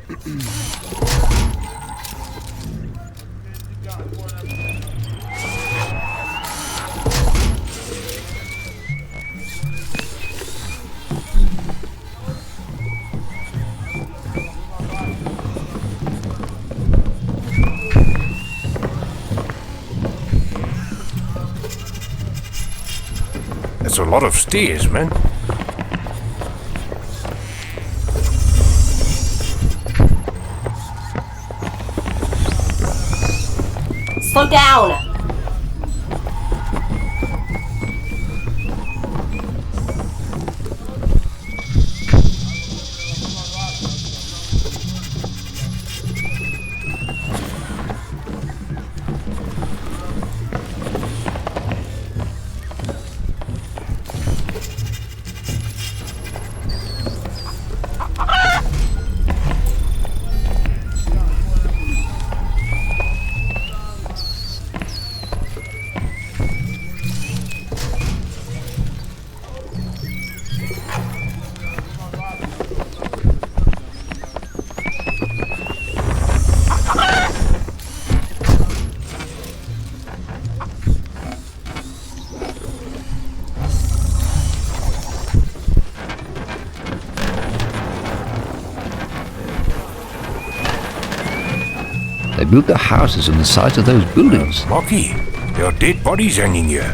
That's a lot of stairs, man. Slow down! They built their houses on the sides of those buildings. Rocky, there are dead bodies hanging here.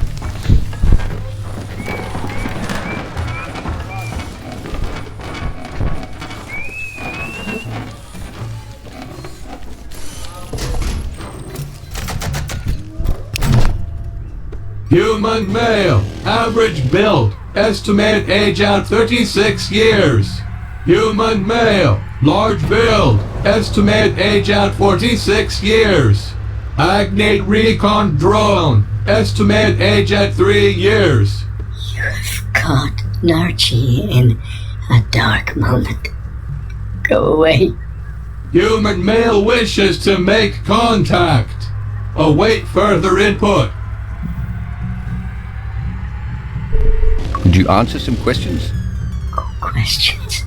Human male, average build, estimated age out 36 years. Human male, large build, estimated age out 46 years. Agnate recon drone, estimated age at 3 years. You have caught Narchi in a dark moment. Go away. Human male wishes to make contact. Await further input. Could you answer some questions? Questions?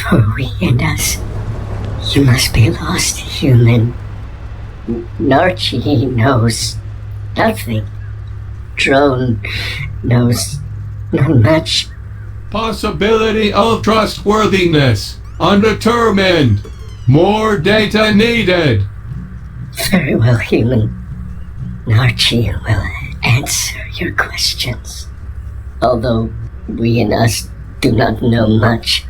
For we and us. You must be lost, human. Narchi knows nothing. Drone knows not much. Possibility of trustworthiness. Undetermined. More data needed. Very well, human. Narchi will answer your questions. Although we and us do not know much.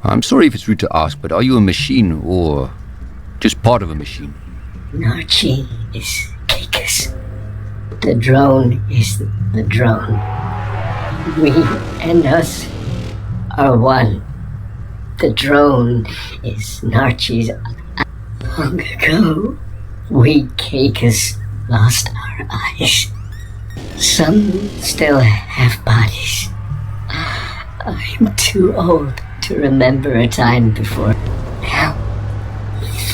I'm sorry if it's rude to ask, but are you a machine or just part of a machine? Narchi is Caicus. The drone is the drone. We and us are one. The drone is Narchi's. Long ago, we Caicus lost our eyes. Some still have bodies. I'm too old to remember a time before now.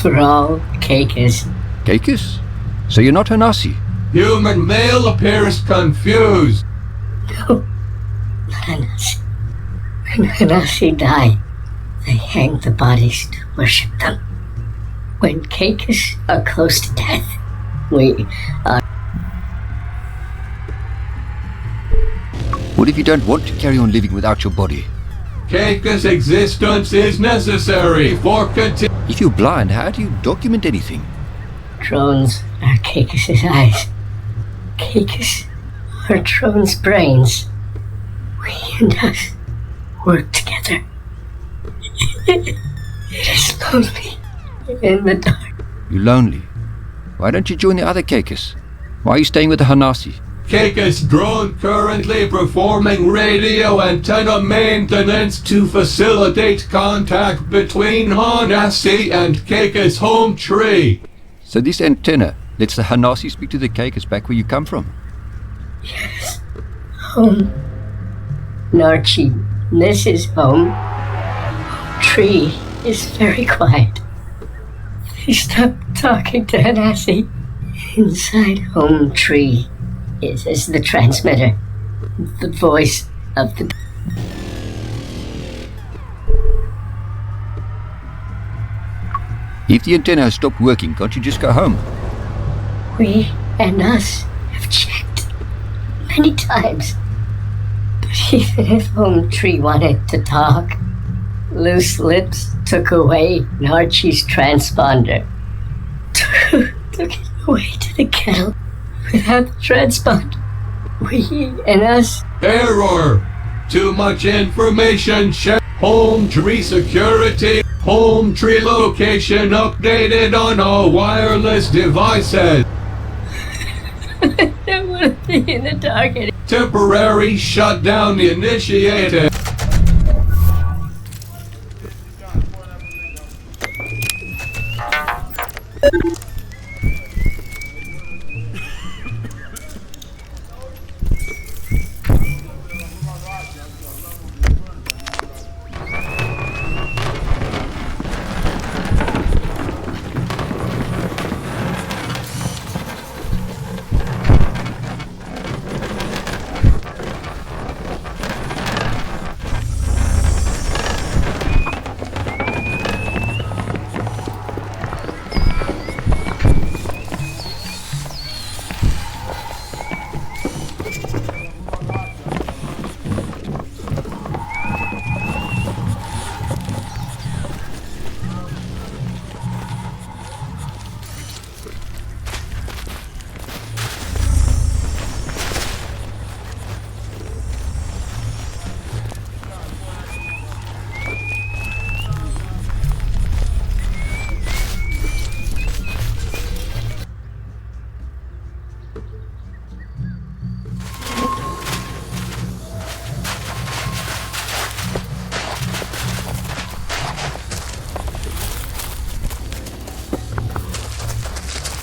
For all Caicus. Caicus? So you're not Hanasi? Human male appears confused. No, not Hanasi. When Hanasi died, they hanged the bodies to worship them. When Caicus are close to death, we are. What if you don't want to carry on living without your body? Caicus' existence is necessary for If you're blind, how do you document anything? Drones are Caicus' eyes. Caicus are drones' brains. We and us work together. It is lonely in the dark. You're lonely. Why don't you join the other Caicus? Why are you staying with the Hanasi? Caicus drone currently performing radio antenna maintenance to facilitate contact between Hanasi and Caicus home tree. So this antenna lets the Hanasi speak to the Caicus back where you come from? Yes. Home. Narchi, this is home. Tree is very quiet. They stopped talking to Hanasi. Inside home tree is the transmitter, the voice of the... If the antenna has stopped working, can't you just go home? We and us have checked many times. But even if Home Tree wanted to talk, Loose Lips took away Narchi's transponder. Took it away to the kettle without the transponder. We and us. Error! Too much information. Check Home Tree security. Home Tree location updated on all wireless devices. I don't want to be in the dark anymore. Temporary shutdown initiated.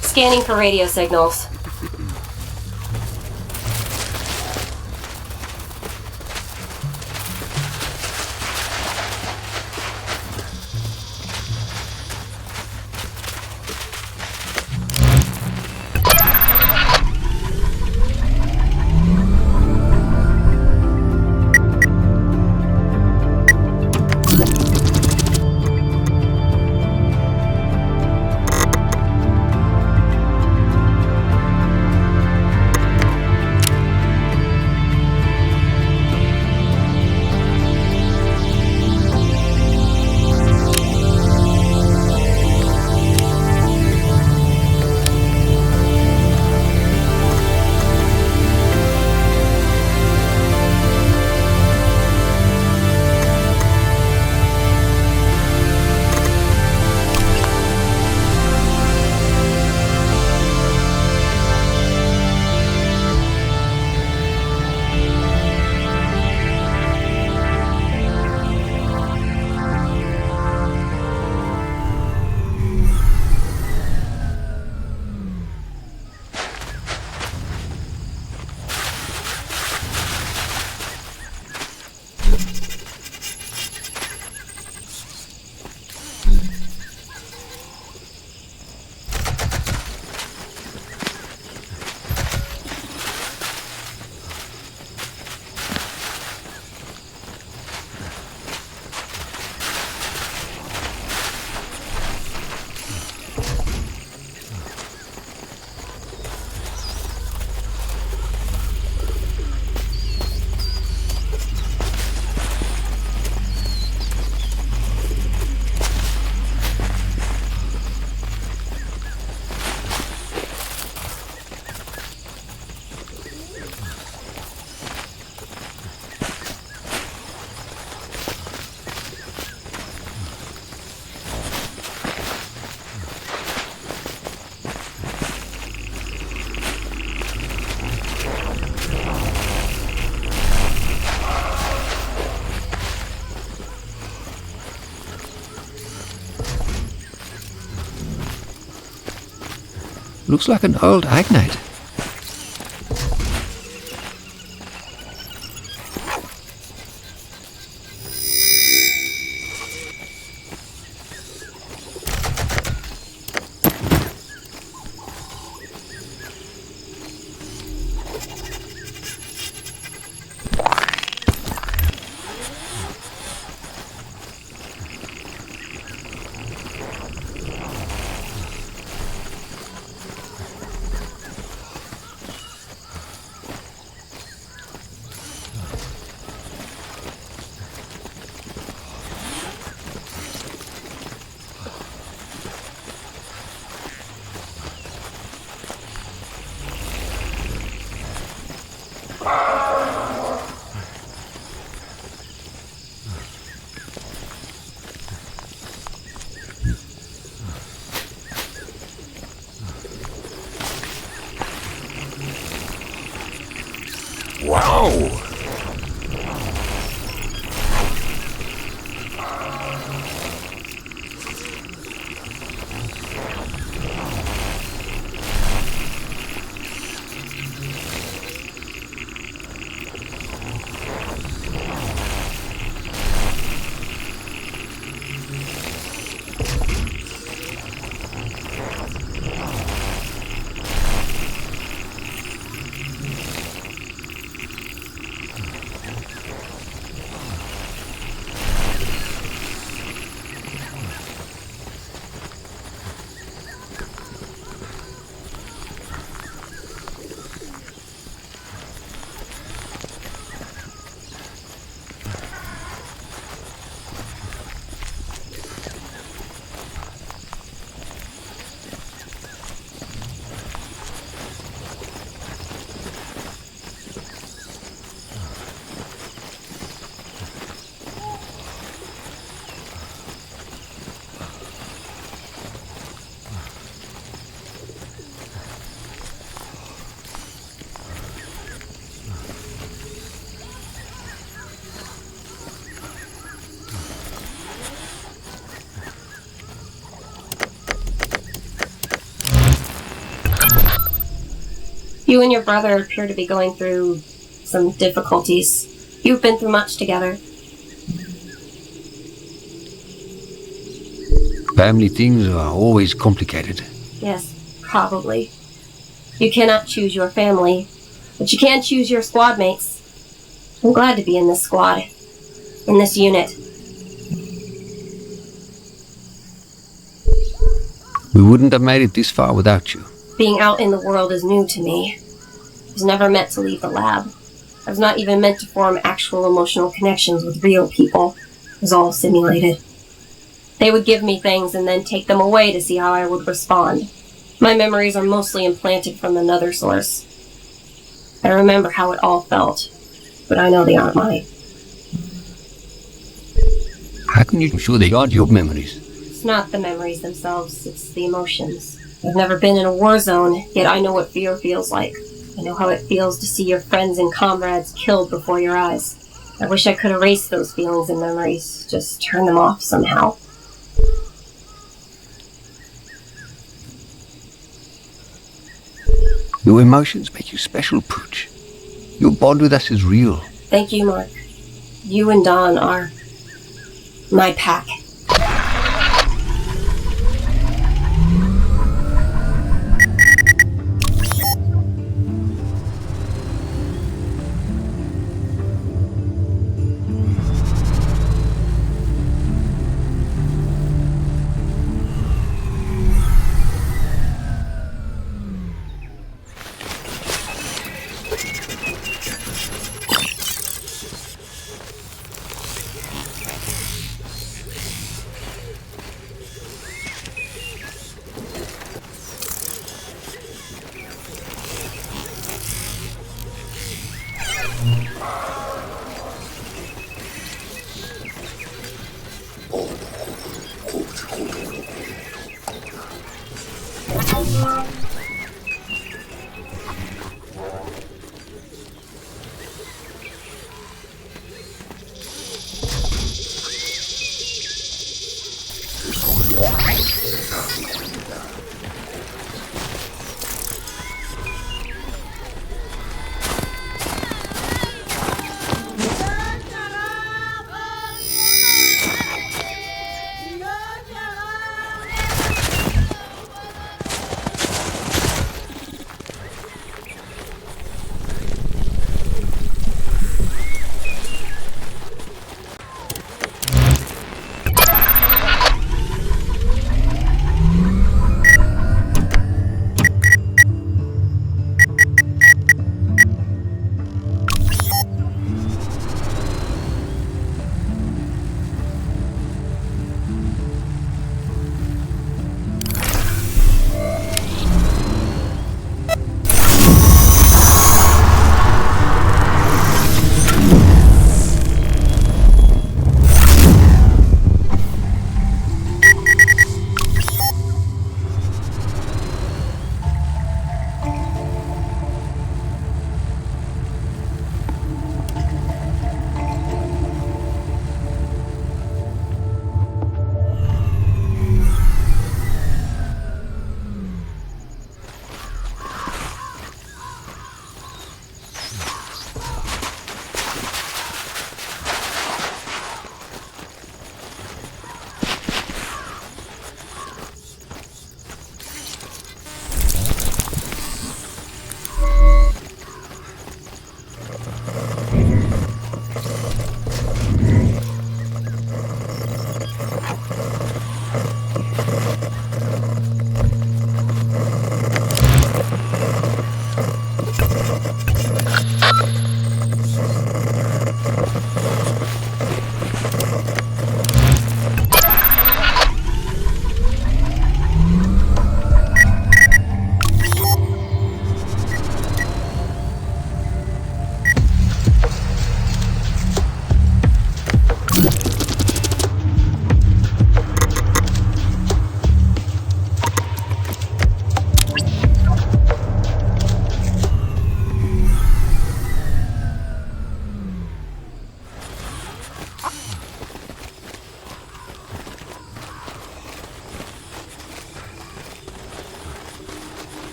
Scanning for radio signals. Looks like an old Agnate. Wow! You and your brother appear to be going through some difficulties. You've been through much together. Family things are always complicated. Yes, probably. You cannot choose your family, but you can choose your squad mates. I'm glad to be in this squad, in this unit. We wouldn't have made it this far without you. Being out in the world is new to me. I was never meant to leave the lab. I was not even meant to form actual emotional connections with real people. It was all simulated. They would give me things and then take them away to see how I would respond. My memories are mostly implanted from another source. I remember how it all felt, but I know they aren't mine. How can you be sure they aren't your memories? It's not the memories themselves, it's the emotions. I've never been in a war zone, yet I know what fear feels like. I know how it feels to see your friends and comrades killed before your eyes. I wish I could erase those feelings and memories, just turn them off somehow. Your emotions make you special, Pooch. Your bond with us is real. Thank you, Mark. You and Don are my pack.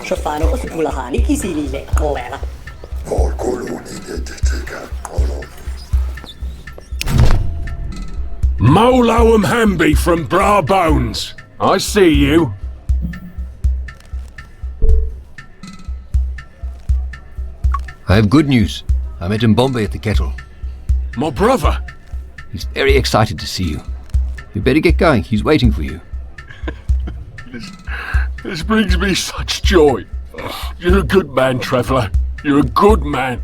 Shofano o Sipulahani Kisinile Coela. Moloam Hamby from Bra Bones. I see you. I have good news. I met Bombay at the kettle. My brother. He's very excited to see you. You better get going. He's waiting for you. This brings me such joy. You're a good man, traveller. You're a good man.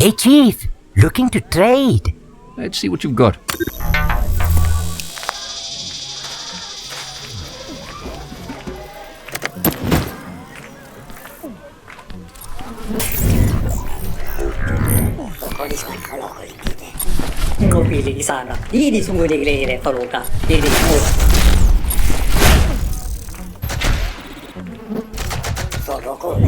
Hey, Chief. Looking to trade. Let's see what you've got. Pili di sana. Di sungguh di gile toluka. Di sungguh. Solo con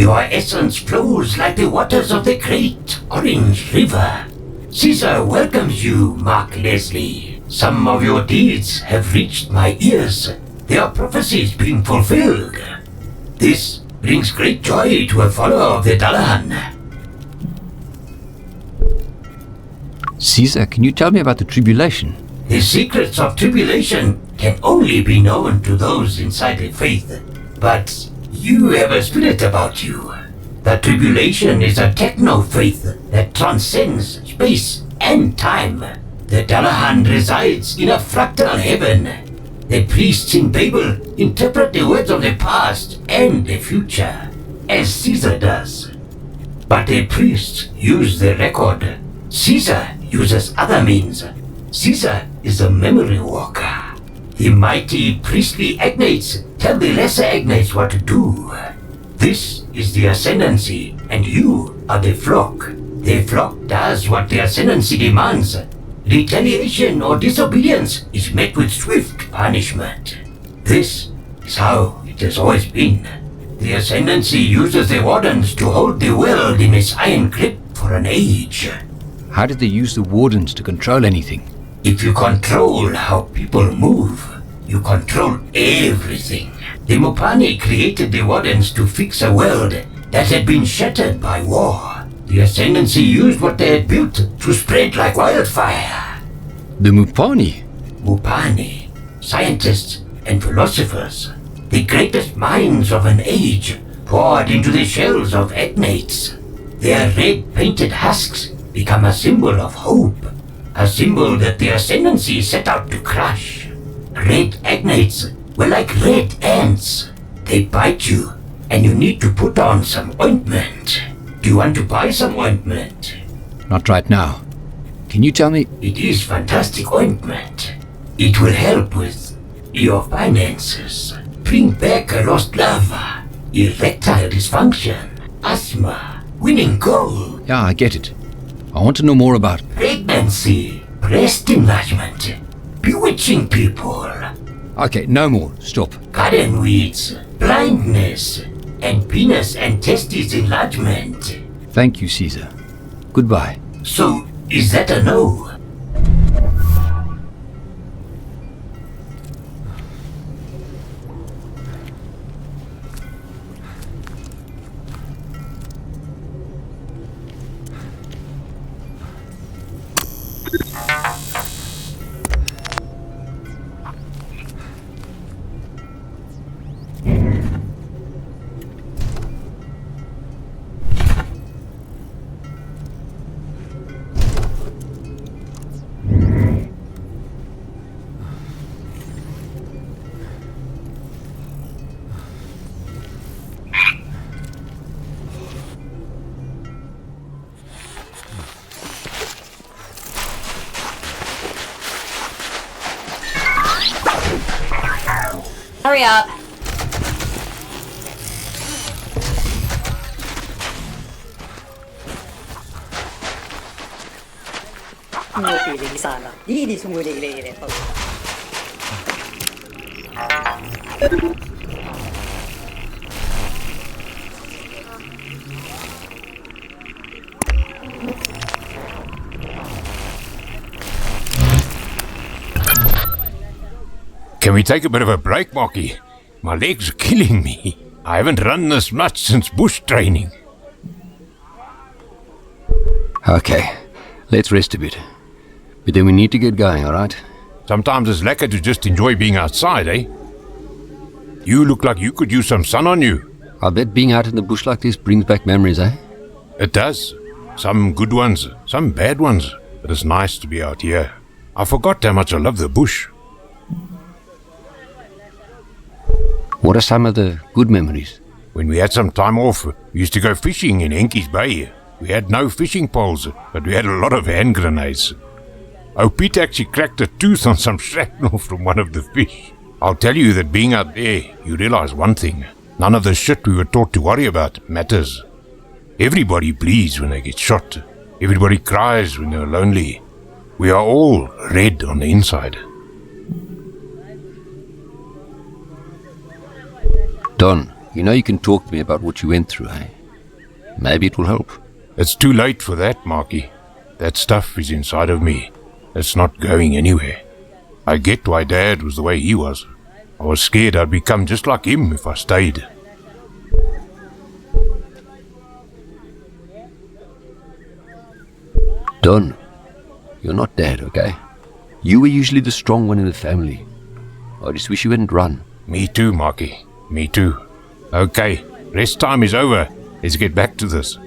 Your essence flows like the waters of the great Orange River. Caesar welcomes you, Mark Leslie. Some of your deeds have reached my ears. Their prophecies being fulfilled. This brings great joy to a follower of the Dullahan. Caesar, can you tell me about the tribulation? The secrets of tribulation can only be known to those inside the faith. But you have a spirit about you. The tribulation is a techno-faith that transcends space and time. The Dullahan resides in a fractal heaven. The priests in Babel interpret the words of the past and the future, as Caesar does. But the priests use the record. Caesar uses other means. Caesar is a memory walker. The mighty priestly agnates tell the lesser agnates what to do. This is the ascendancy, and you are the flock. The flock does what the ascendancy demands. Retaliation or disobedience is met with swift punishment. This is how it has always been. The ascendancy uses the wardens to hold the world in its iron grip for an age. How did they use the wardens to control anything? If you control how people move, you control everything. The Mupani created the Wardens to fix a world that had been shattered by war. The Ascendancy used what they had built to spread like wildfire. The Mupani? Mupani, scientists and philosophers, the greatest minds of an age, poured into the shells of agnates. Their red painted husks become a symbol of hope, a symbol that the Ascendancy set out to crush. Red agnates were like red ants. They bite you, and you need to put on some ointment. Do you want to buy some ointment? Not right now. Can you tell me? It is fantastic ointment. It will help with your finances, bring back a lost love, erectile dysfunction, asthma, winning goal. Yeah, I get it. I want to know more about... Pregnancy, breast enlargement, bewitching people. Okay, no more. Stop. Garden weeds, blindness, and penis and testes enlargement. Thank you, Caesar. Goodbye. So, is that a no? Hurry up. Ngopi di sana. Di sungguh di. Can we take a bit of a break, Marky? My legs are killing me. I haven't run this much since bush training. Okay, let's rest a bit. But then we need to get going, alright? Sometimes it's lekker to just enjoy being outside, eh? You look like you could use some sun on you. I bet being out in the bush like this brings back memories, eh? It does. Some good ones, some bad ones. But it's nice to be out here. I forgot how much I love the bush. What are some of the good memories? When we had some time off, we used to go fishing in Henke's Bay. We had no fishing poles, but we had a lot of hand grenades. Oh, Pete actually cracked a tooth on some shrapnel from one of the fish. I'll tell you that being out there, you realize one thing. None of the shit we were taught to worry about matters. Everybody bleeds when they get shot. Everybody cries when they're lonely. We are all red on the inside. Don, you know you can talk to me about what you went through, eh? Maybe it will help. It's too late for that, Marky. That stuff is inside of me. It's not going anywhere. I get why Dad was the way he was. I was scared I'd become just like him if I stayed. Don, you're not Dad, okay? You were usually the strong one in the family. I just wish you hadn't run. Me too, Marky. Me too. Okay, rest time is over. Let's get back to this.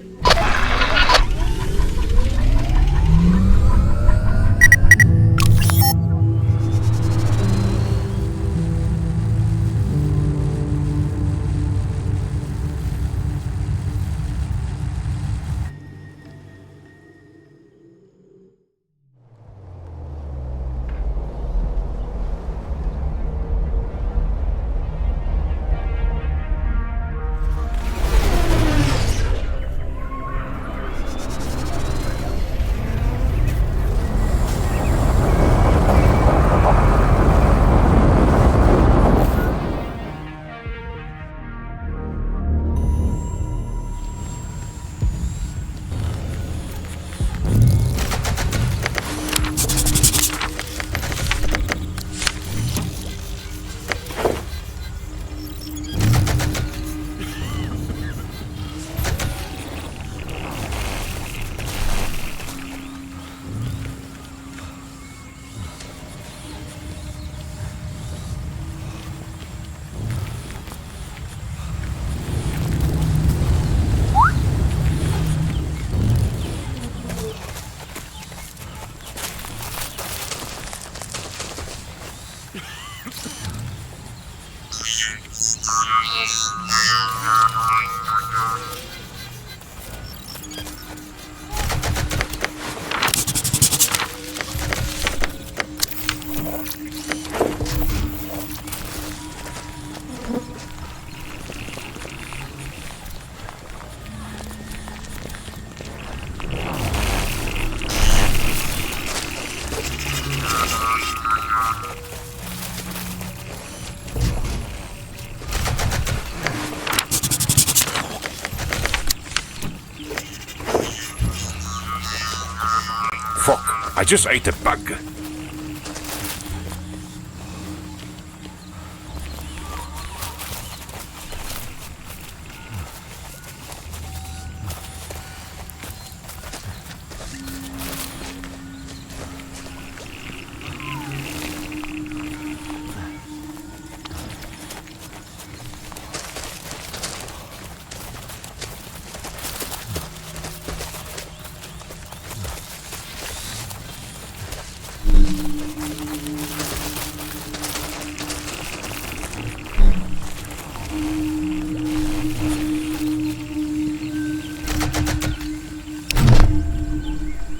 Fuck, I just ate a bug.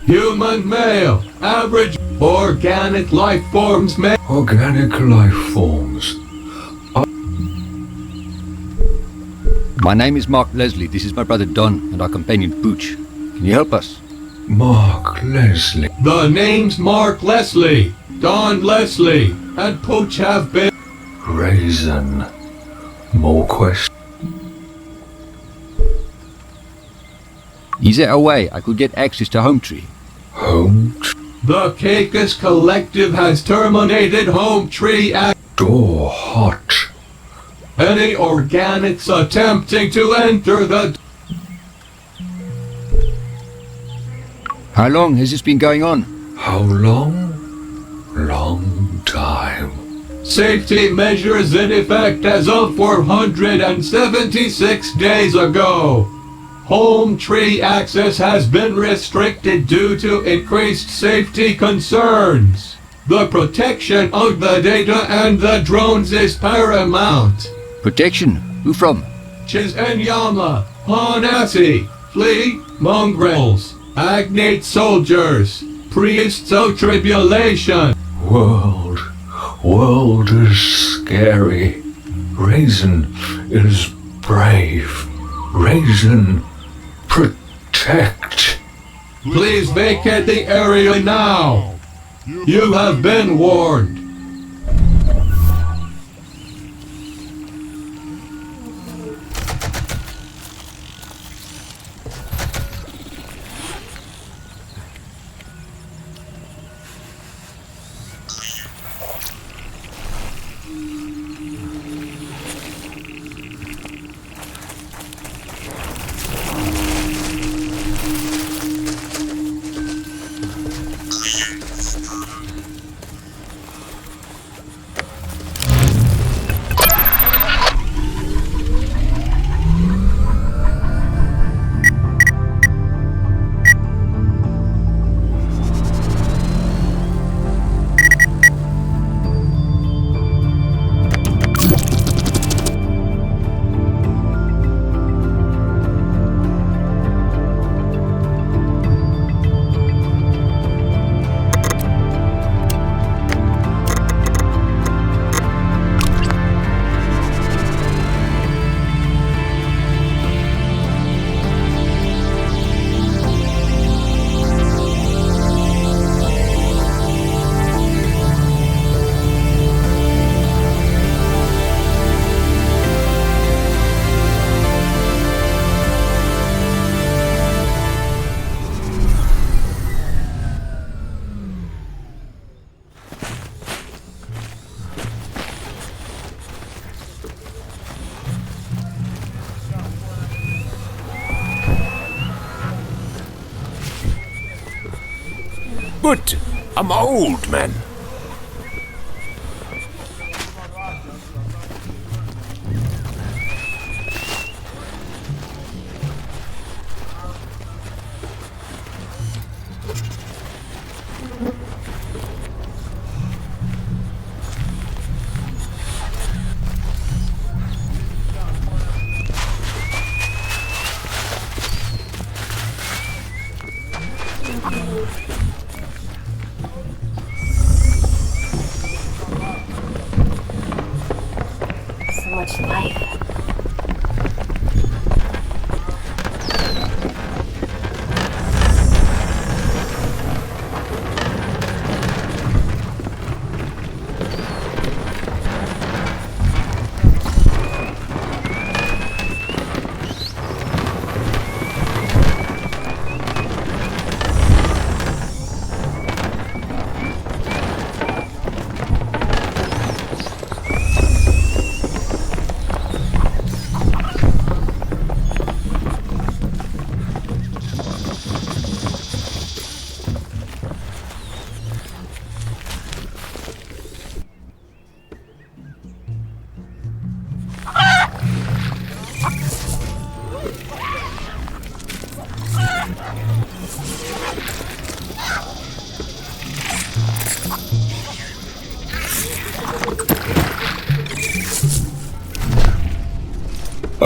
Human male, average organic life forms male. Organic life forms. My name is Mark Leslie. This is my brother Don and our companion Pooch. Can you help us? Mark Leslie. The names Mark Leslie, Don Leslie, and Pooch have been. Raisin. More questions? Is there a way I could get access to Home Tree? Home The Caicus Collective has terminated Home Tree Act. door hot. Any organics attempting to enter the How long has this been going on? How long? Long time. safety measures in effect as of 476 days ago. Home tree access has been restricted due to increased safety concerns. The protection of the data and the drones is paramount. Protection? Who from? Chizenyama, Hanasi, flea, mongrels, agnate soldiers, priests of tribulation. World is scary. Raisin is brave. Raisin, protect. Please vacate the area now. You have been warned. But I'm old, man.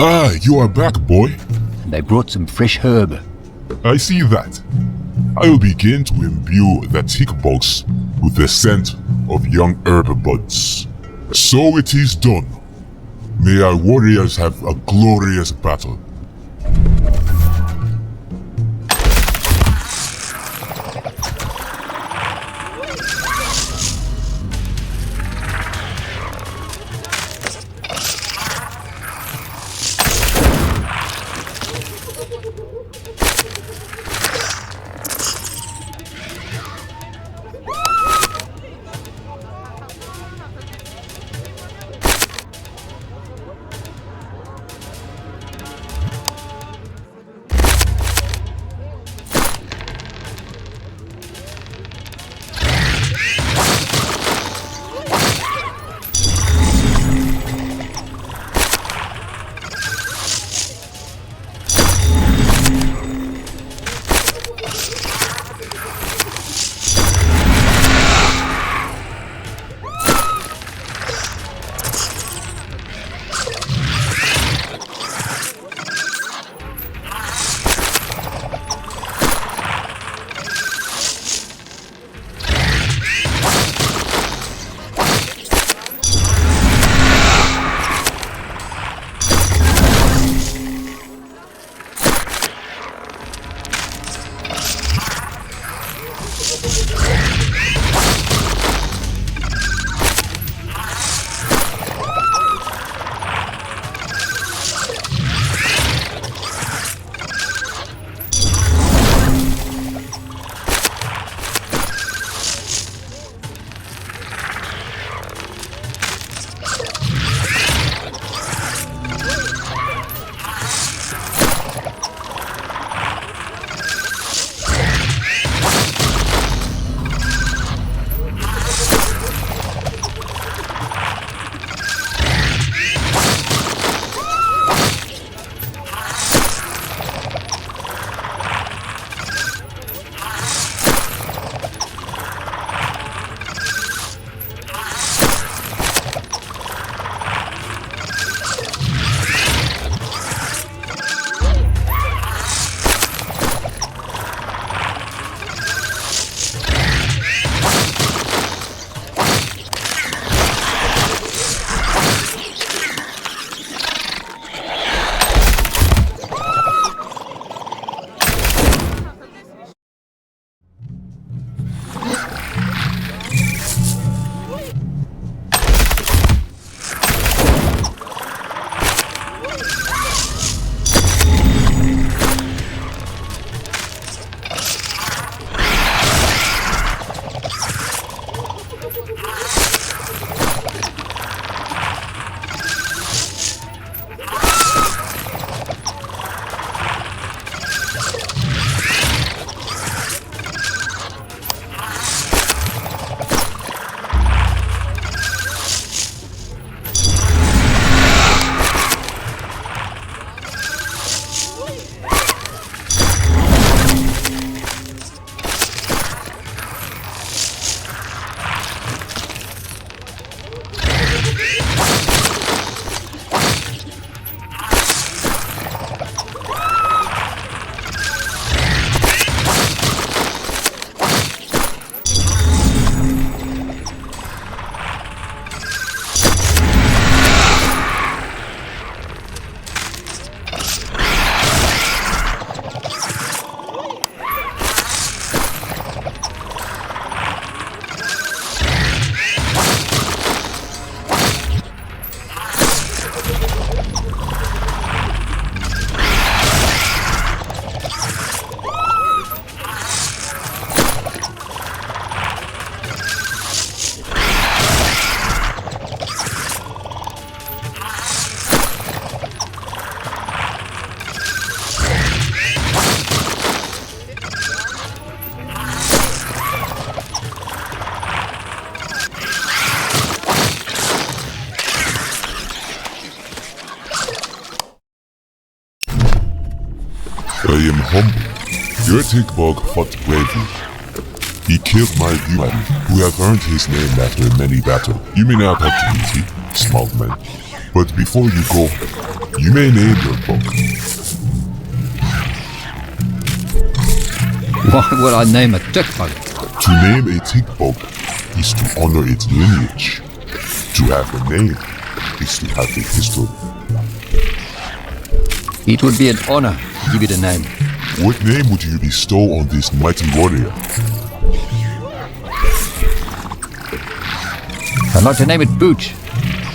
Ah, you are back, boy. They brought some fresh herb. I see that. I will begin to imbue the tick box with the scent of young herb buds. So it is done. May our warriors have a glorious battle. I am humbled Your tick bug fought bravely. He killed my human, who have earned his name after many battles. You may not have to be tick, small man. But before you go, you may name your bug. Why would I name a tick bug? To name a tick bug is to honor its lineage. To have a name is to have a history. It would be an honor to give it a name. What name would you bestow on this mighty warrior? I'd like to name it Booch.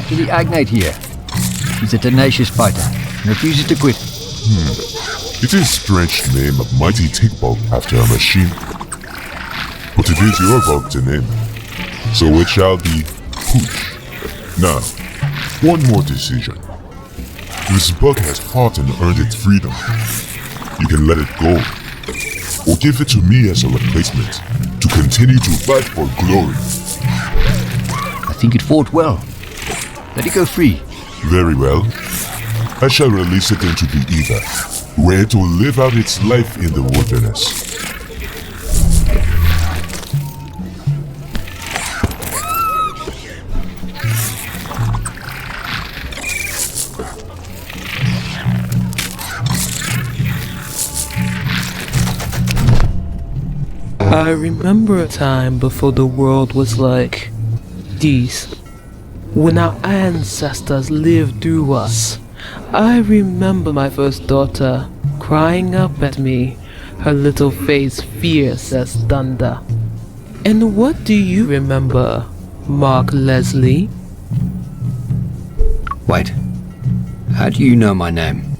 To the Agnate here. He's a tenacious fighter and refuses to quit. It is strange to name a mighty tick bug after a machine. But it is your bug to name. So it shall be Pooch. Now, one more decision. This bug has fought and earned its freedom. You can let it go, or give it to me as a replacement to continue to fight for glory. I think it fought well. Let it go free. Very well. I shall release it into the ether, where it will live out its life in the wilderness. I remember a time before the world was like this, when our ancestors lived through us. I remember my first daughter crying up at me, her little face fierce as thunder. And what do you remember, Mark Leslie? Wait, how do you know my name?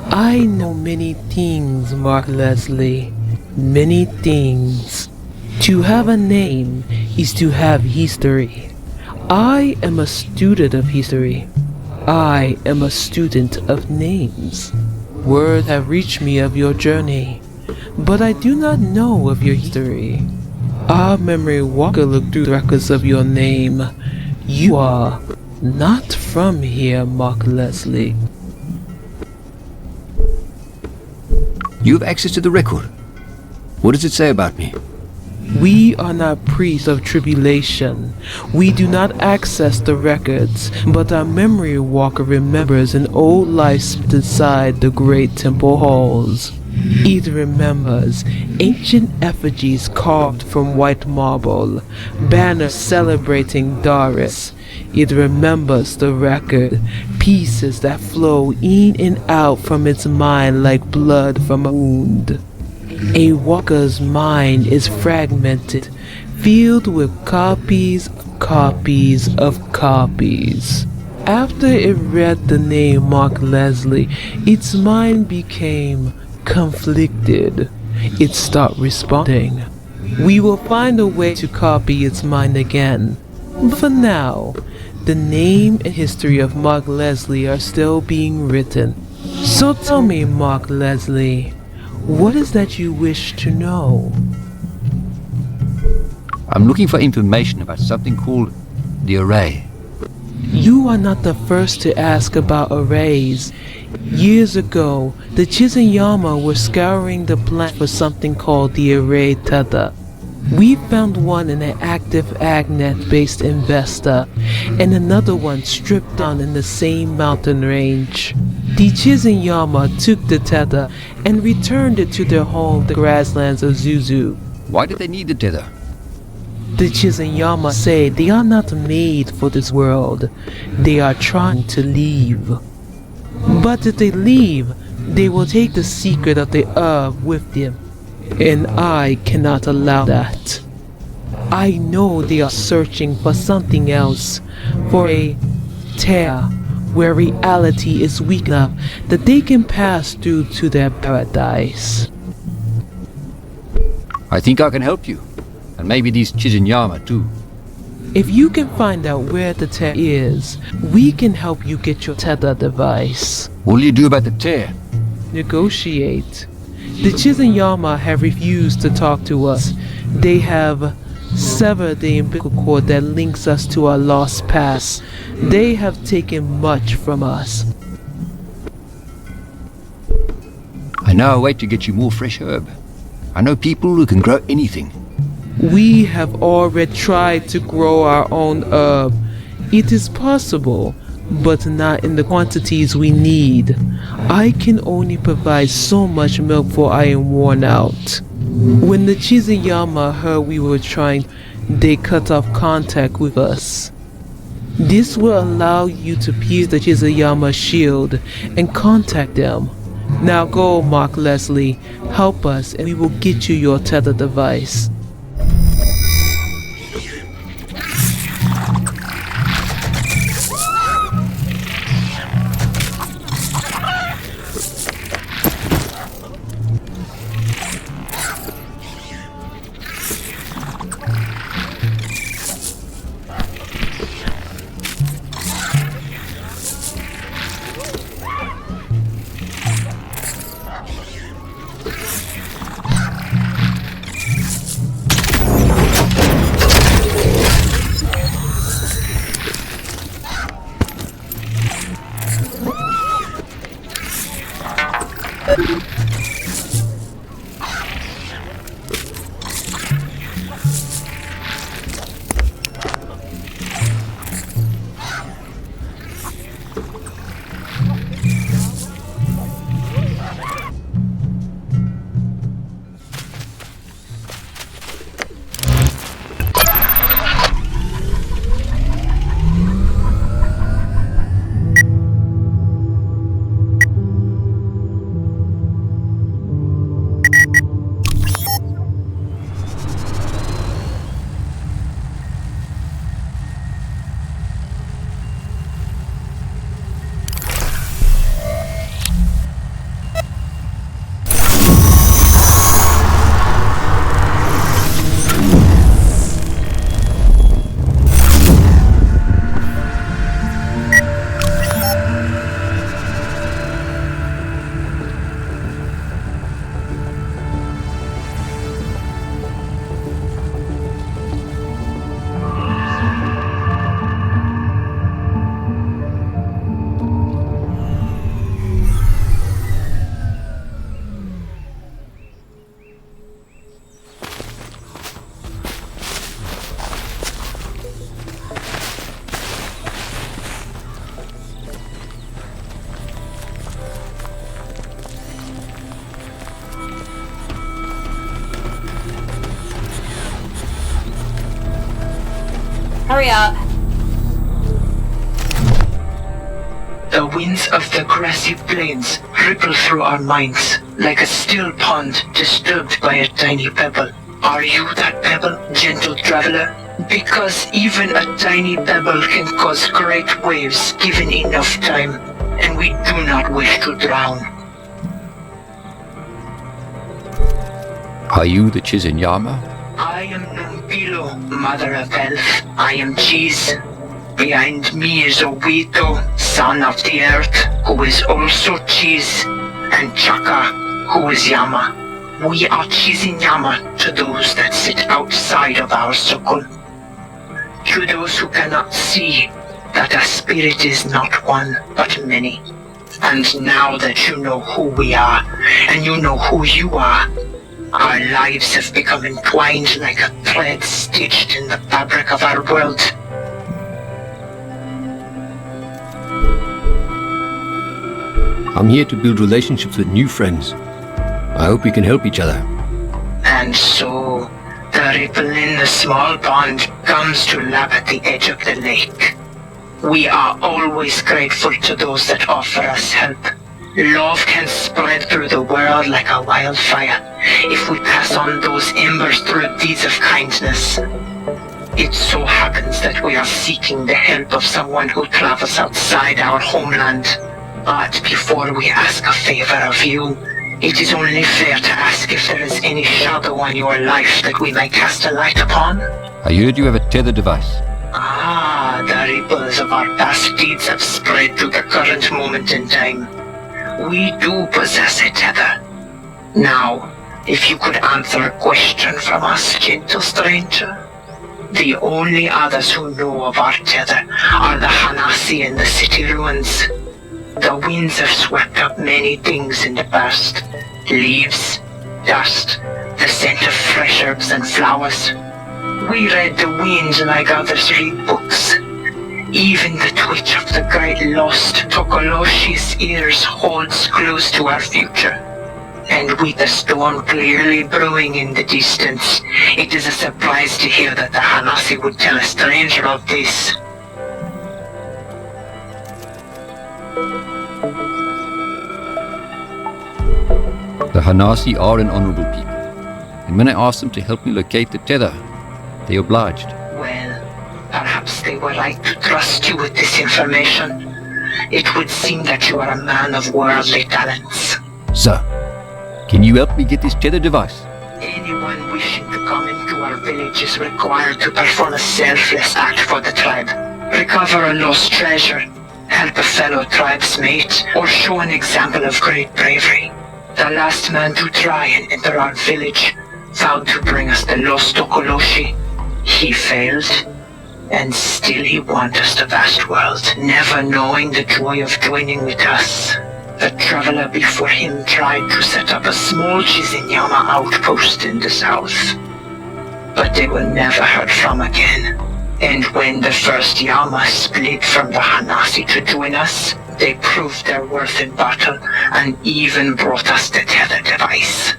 I know many things, Mark Leslie. Many things. To have a name is to have history. I am a student of history. I am a student of names. Word have reached me of your journey, but I do not know of your history. Our memory walker looked through the records of your name. You are not from here, Mark Leslie. You have access to the record. What does it say about me? We are not priests of tribulation. We do not access the records, but our memory walker remembers an old life spent inside the great temple halls. It remembers ancient effigies carved from white marble, banners celebrating Doris. It remembers the record, pieces that flow in and out from its mind like blood from a wound. A walker's mind is fragmented, filled with copies of copies of copies. After it read the name Mark Leslie, its mind became conflicted. It stopped responding. We will find a way to copy its mind again. For now, the name and history of Mark Leslie are still being written. So tell me, Mark Leslie, what is that you wish to know? I'm looking for information about something called the array. You are not the first to ask about arrays. Years ago, the Chizunyama were scouring the planet for something called the array tether. We found one in an active Agnet-based investor, and another one stripped down in the same mountain range. The Chizunyama took the tether and returned it to their home, the grasslands of Zuzu. Why did they need the tether? The Chizunyama say they are not made for this world. They are trying to leave. But if they leave, they will take the secret of the herb with them. And I cannot allow that. I know they are searching for something else, for a tear where reality is weak enough that they can pass through to their paradise. I think I can help you, and maybe these Chizunyama too. If you can find out where the tear is, we can help you get your tether device. What will you do about the tear? Negotiate. The Chizunyama have refused to talk to us. They have severed the umbilical cord that links us to our lost past. They have taken much from us. I know a way to get you more fresh herb. I know people who can grow anything. We have already tried to grow our own herb. It is possible, but not in the quantities we need. I can only provide so much milk before I am worn out. When the Chizuyama heard we were trying, they cut off contact with us. This will allow you to pierce the Chizuyama shield and contact them. Now go, Mark Leslie, help us and we will get you your tether device. Hurry up. The winds of the grassy plains ripple through our minds like a still pond disturbed by a tiny pebble. Are you that pebble, gentle traveler? Because even a tiny pebble can cause great waves given enough time, and we do not wish to drown. Are you the Chizuyama? I am Numpilo, Mother of Health. I am Cheese. Behind me is Owito, son of the earth, who is also Cheese, and Chaka, who is Yama. We are Chizuyama to those that sit outside of our circle. To those who cannot see that a spirit is not one, but many. And now that you know who we are, and you know who you are, our lives have become entwined like a thread stitched in the fabric of our world. I'm here to build relationships with new friends. I hope we can help each other. And so, the ripple in the small pond comes to lap at the edge of the lake. We are always grateful to those that offer us help. Love can spread through the world like a wildfire if we pass on those embers through deeds of kindness. It so happens that we are seeking the help of someone who travels outside our homeland. But before we ask a favor of you, it is only fair to ask if there is any shadow on your life that we may cast a light upon. I heard you have a tether device. Ah, the ripples of our past deeds have spread to the current moment in time. We do possess a tether. Now, if you could answer a question from us, gentle stranger. The only others who know of our tether are the Hanasi and the city ruins. The winds have swept up many things in the past. Leaves, dust, the scent of fresh herbs and flowers. We read the winds like others read books. Even the twitch of the great lost Tokoloshi's ears holds clues to our future. And with the storm clearly brewing in the distance, it is a surprise to hear that the Hanasi would tell a stranger of this. The Hanasi are an honorable people, and when I asked them to help me locate the tether, they obliged. Well, perhaps they were right to trust you with this information. It would seem that you are a man of worldly talents. Sir, can you help me get this tether device? Anyone wishing to come into our village is required to perform a selfless act for the tribe. Recover a lost treasure, help a fellow tribesmate, or show an example of great bravery. The last man to try and enter our village vowed to bring us the lost Tokoloshi. He failed, and still he wanders the vast world, never knowing the joy of joining with us. The traveler before him tried to set up a small Chizinyama outpost in the south, but they were never heard from again. And when the first Yama split from the Hanasi to join us, they proved their worth in battle and even brought us the tether device.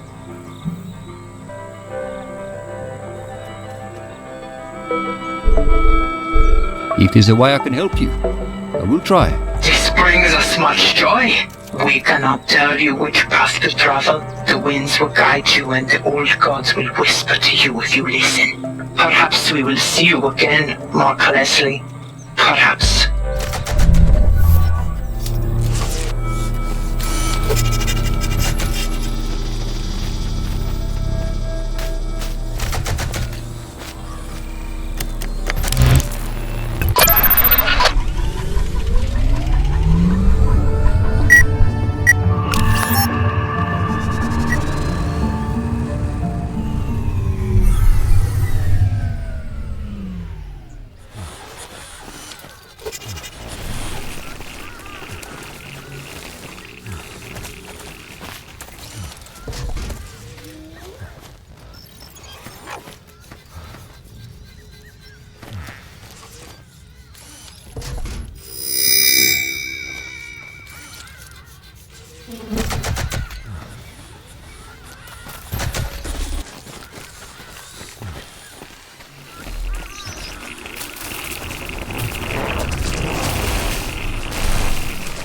If there's a way I can help you, I will try. This brings us much joy. We cannot tell you which path to travel. The winds will guide you and the old gods will whisper to you if you listen. Perhaps we will see you again, Mark Leslie. Perhaps.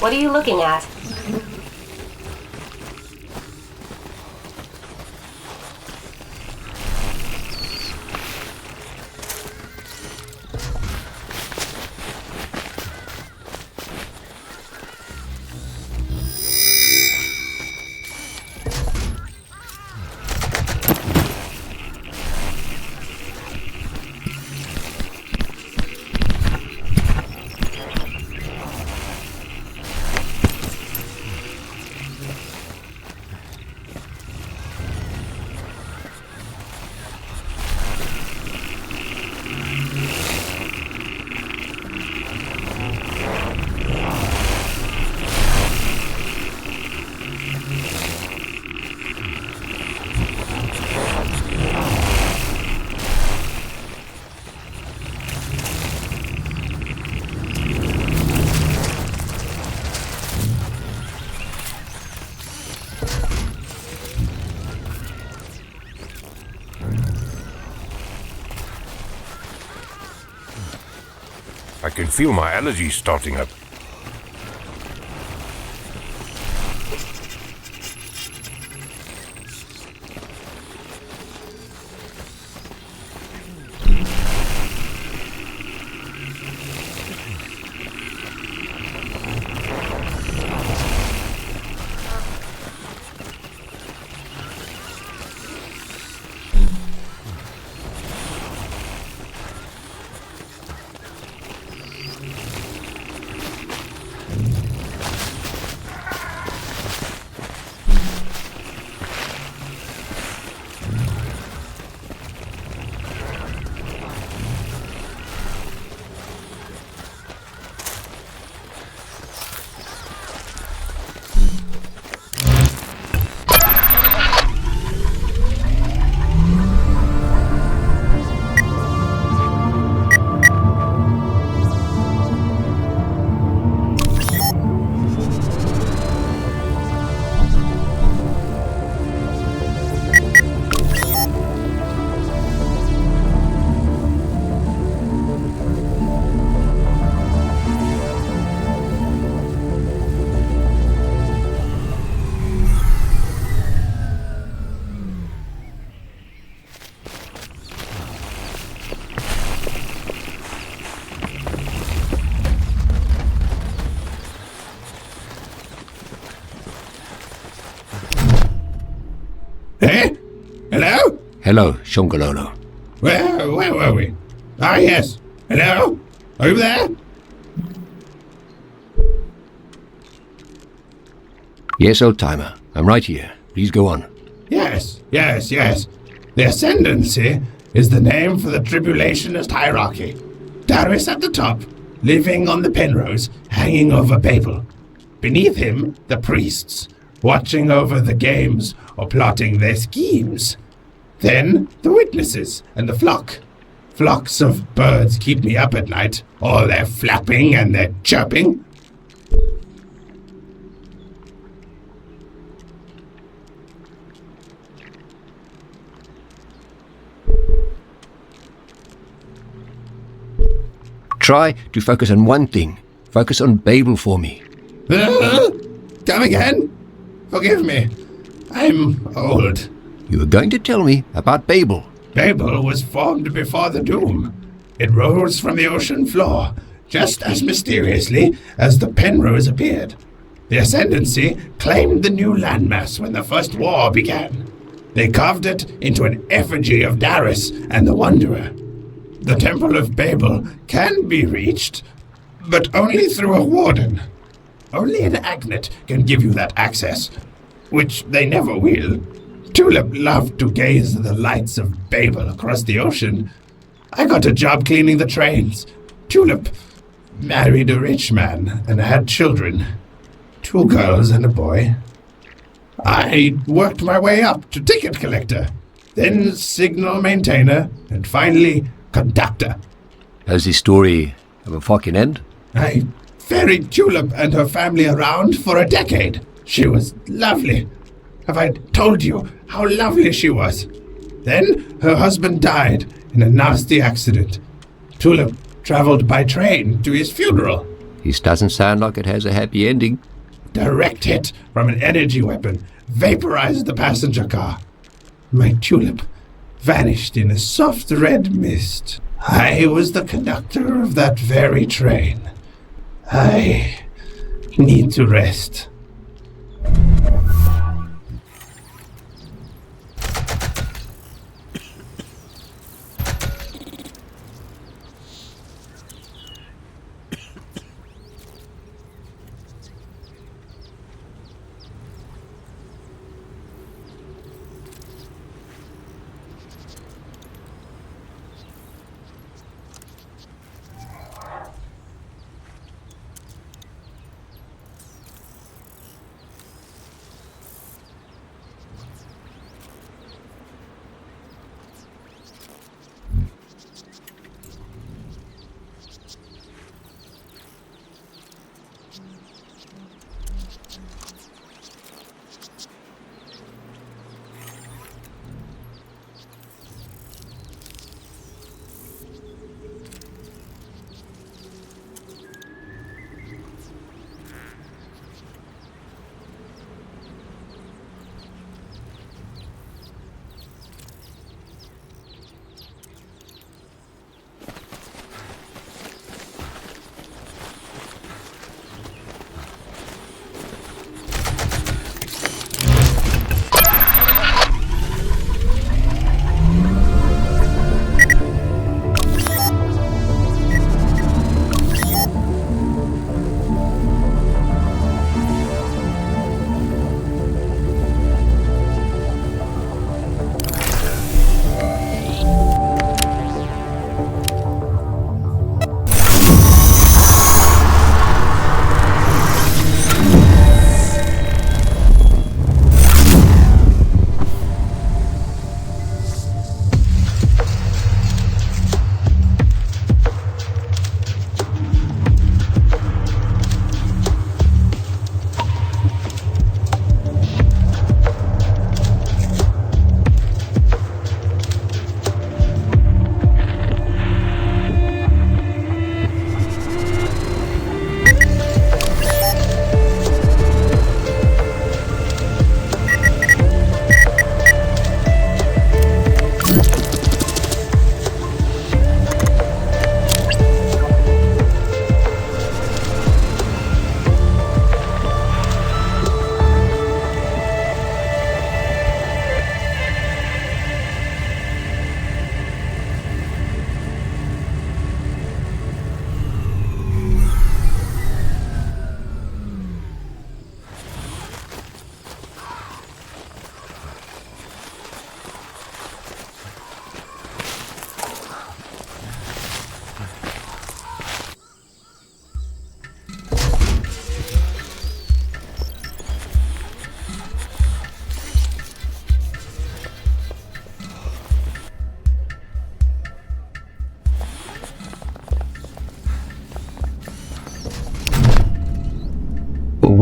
What are you looking at? I can feel my allergies starting up. Eh? Hello? Hello, Shongololo. Where were we? Ah, yes. Hello? Over there? Yes, old timer. I'm right here. Please go on. Yes. The Ascendancy is the name for the tribulationist hierarchy. Darius at the top, living on the Penrose, hanging over Babel. Beneath him, the priests, watching over the games or plotting their schemes. Then, the witnesses and the flock. Flocks of birds keep me up at night, all their flapping and their chirping. Try to focus on one thing. Focus on Babel for me. Come again? Forgive me. I'm old. You were going to tell me about Babel. Babel was formed before the Doom. It rose from the ocean floor, just as mysteriously as the Penrose appeared. The Ascendancy claimed the new landmass when the First War began. They carved it into an effigy of Darius and the Wanderer. The Temple of Babel can be reached, but only through a warden. Only an agnet can give you that access, which they never will. Tulip loved to gaze at the lights of Babel across the ocean. I got a job cleaning the trains. Tulip married a rich man and had children. 2 girls and a boy. I worked my way up to ticket collector, then signal maintainer, and finally conductor. Has the story of a fucking end? I ferried Tulip and her family around for a decade. She was lovely. Have I told you how lovely she was? Then her husband died in a nasty accident. Tulip traveled by train to his funeral. This doesn't sound like it has a happy ending. Direct hit from an energy weapon vaporized the passenger car. My Tulip vanished in a soft red mist. I was the conductor of that very train. I need to rest.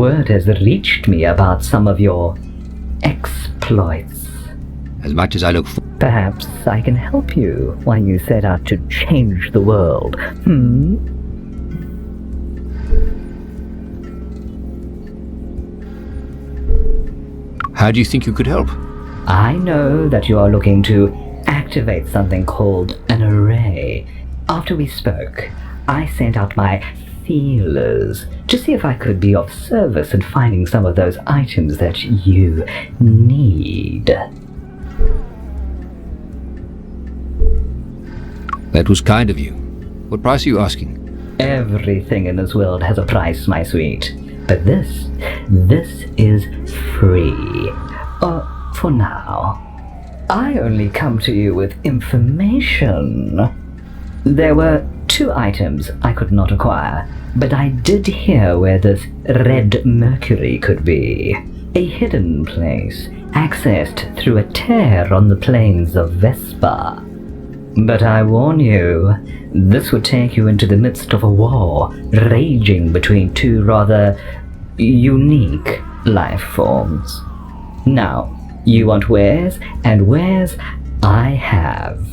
word has reached me about some of your exploits. As much as I look for... Perhaps I can help you while you set out to change the world, How do you think you could help? I know that you are looking to activate something called an array. After we spoke, I sent out my feelers to see if I could be of service in finding some of those items that you need. That was kind of you. What price are you asking? Everything in this world has a price, my sweet. But this is free. For now. I only come to you with information. There were 2 items I could not acquire, but I did hear where this red mercury could be. A hidden place, accessed through a tear on the plains of Vespa. But I warn you, this would take you into the midst of a war raging between 2 rather unique life forms. Now, you want wares, and wares I have.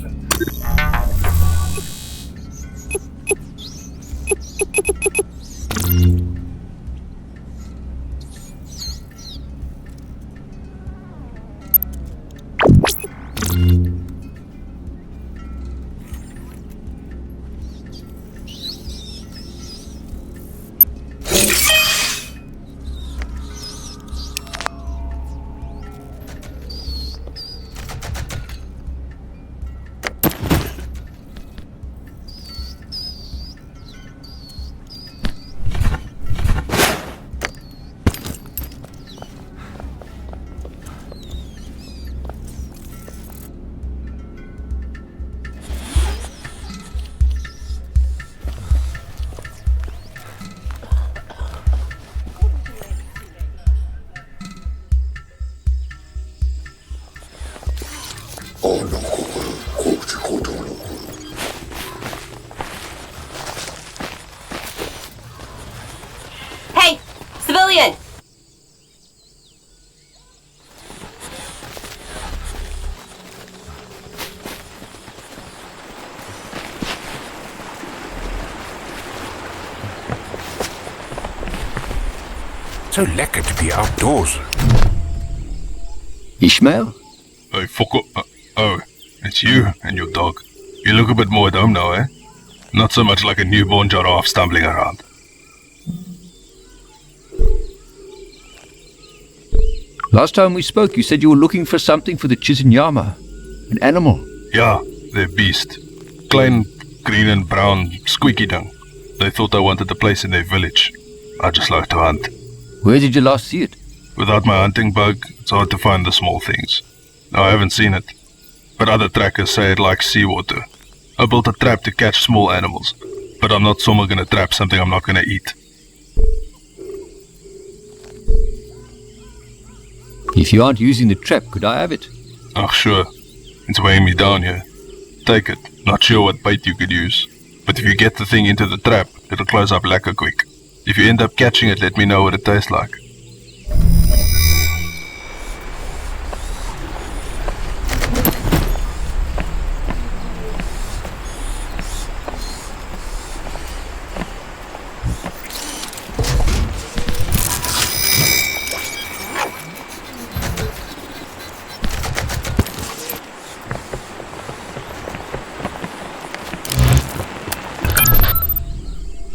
Hey, civilian! So lekker to be outdoors. Ishmael? Hey, fucker. Oh, it's you and your dog. You look a bit more at home now, eh? Not so much like a newborn giraffe stumbling around. Last time we spoke, you said you were looking for something for the Chizinyama. An animal. Yeah, they're beast. Klein, green and brown, squeaky dung. They thought I wanted the place in their village. I just like to hunt. Where did you last see it? Without my hunting bug, it's hard to find the small things. No, I haven't seen it. But other trackers say it likes seawater. I built a trap to catch small animals. But I'm not somewhere gonna trap something I'm not gonna eat. If you aren't using the trap, could I have it? Oh, sure. It's weighing me down here. Take it. Not sure what bait you could use. But if you get the thing into the trap, it'll close up lekker quick. If you end up catching it, let me know what it tastes like.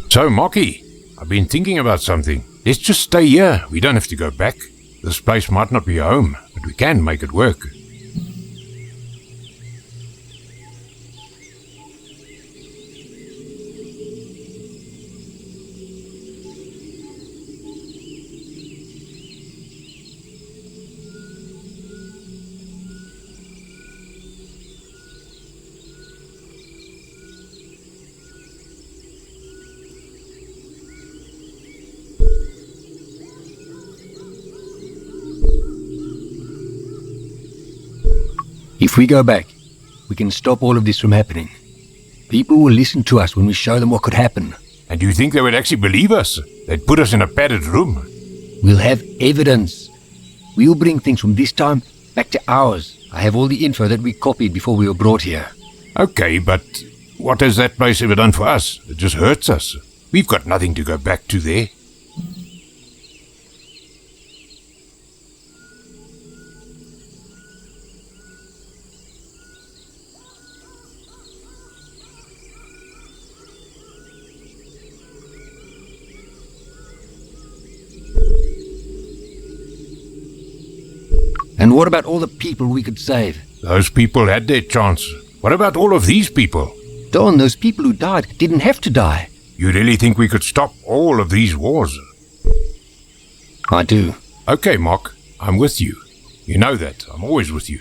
So, Mocky, I've been thinking about something. Let's just stay here. We don't have to go back. This place might not be home, but we can make it work. If we go back, we can stop all of this from happening. People will listen to us when we show them what could happen. And do you think they would actually believe us? They'd put us in a padded room. We'll have evidence. We'll bring things from this time back to ours. I have all the info that we copied before we were brought here. Okay, but what has that place ever done for us? It just hurts us. We've got nothing to go back to there. And what about all the people we could save? Those people had their chance. What about all of these people? Don, those people who died didn't have to die. You really think we could stop all of these wars? I do. Okay, Mock, I'm with you. You know that. I'm always with you.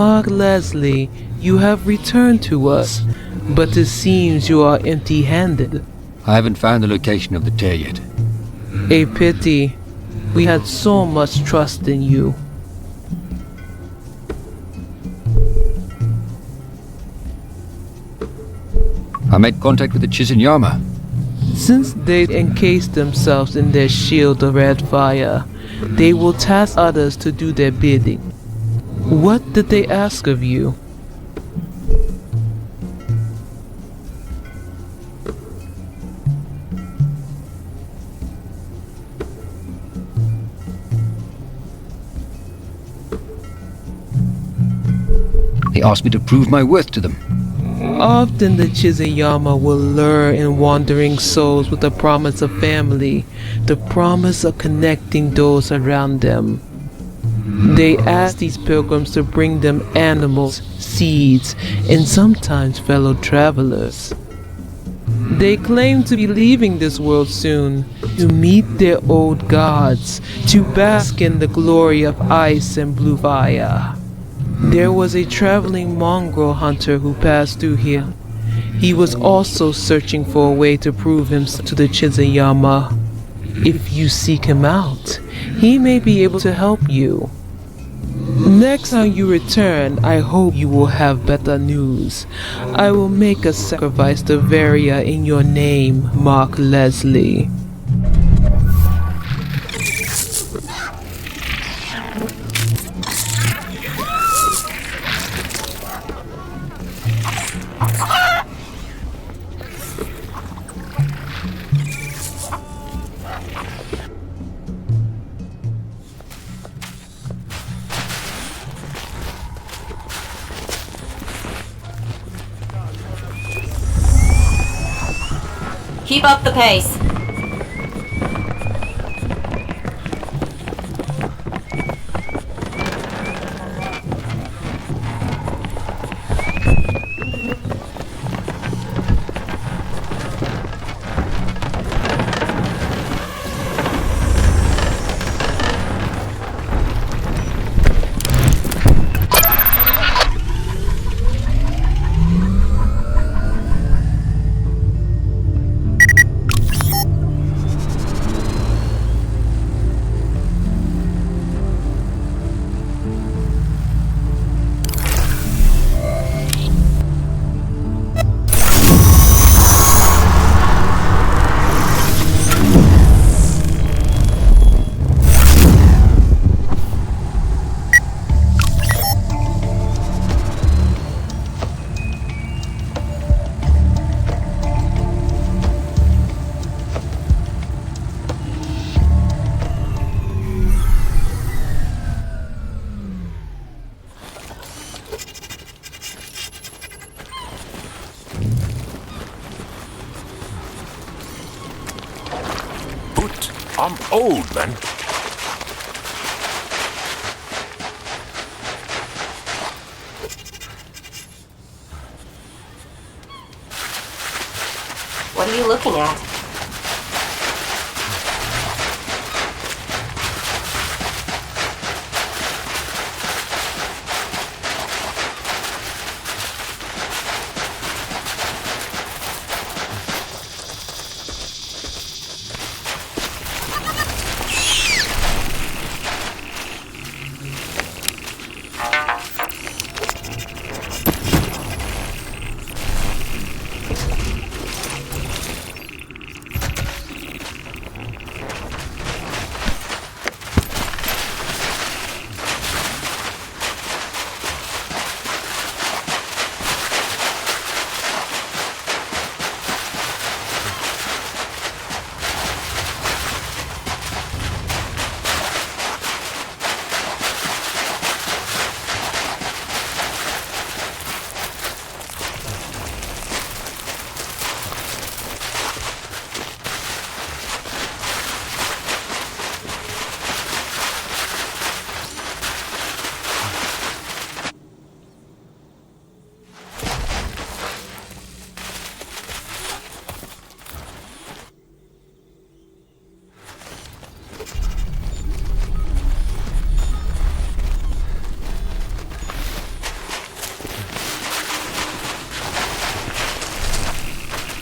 Mark Leslie, you have returned to us, but it seems you are empty-handed. I haven't found the location of the tear yet. A pity. We had so much trust in you. I made contact with the Chizinyama. Since they encase themselves in their shield of red fire, they will task others to do their bidding. What did they ask of you? They asked me to prove my worth to them. Often the Chizayama will lure in wandering souls with the promise of family, the promise of connecting those around them. They ask these pilgrims to bring them animals, seeds, and sometimes fellow travelers. They claim to be leaving this world soon, to meet their old gods, to bask in the glory of ice and blue fire. There was a traveling mongrel hunter who passed through here. He was also searching for a way to prove himself to the Chizayama. If you seek him out, he may be able to help you. Next time you return, I hope you will have better news. I will make a sacrifice to Varia in your name, Mark Leslie. Keep up the pace. I'm old, man. What are you looking at?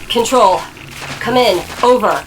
Control. Come in. Over.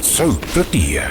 So pretty here.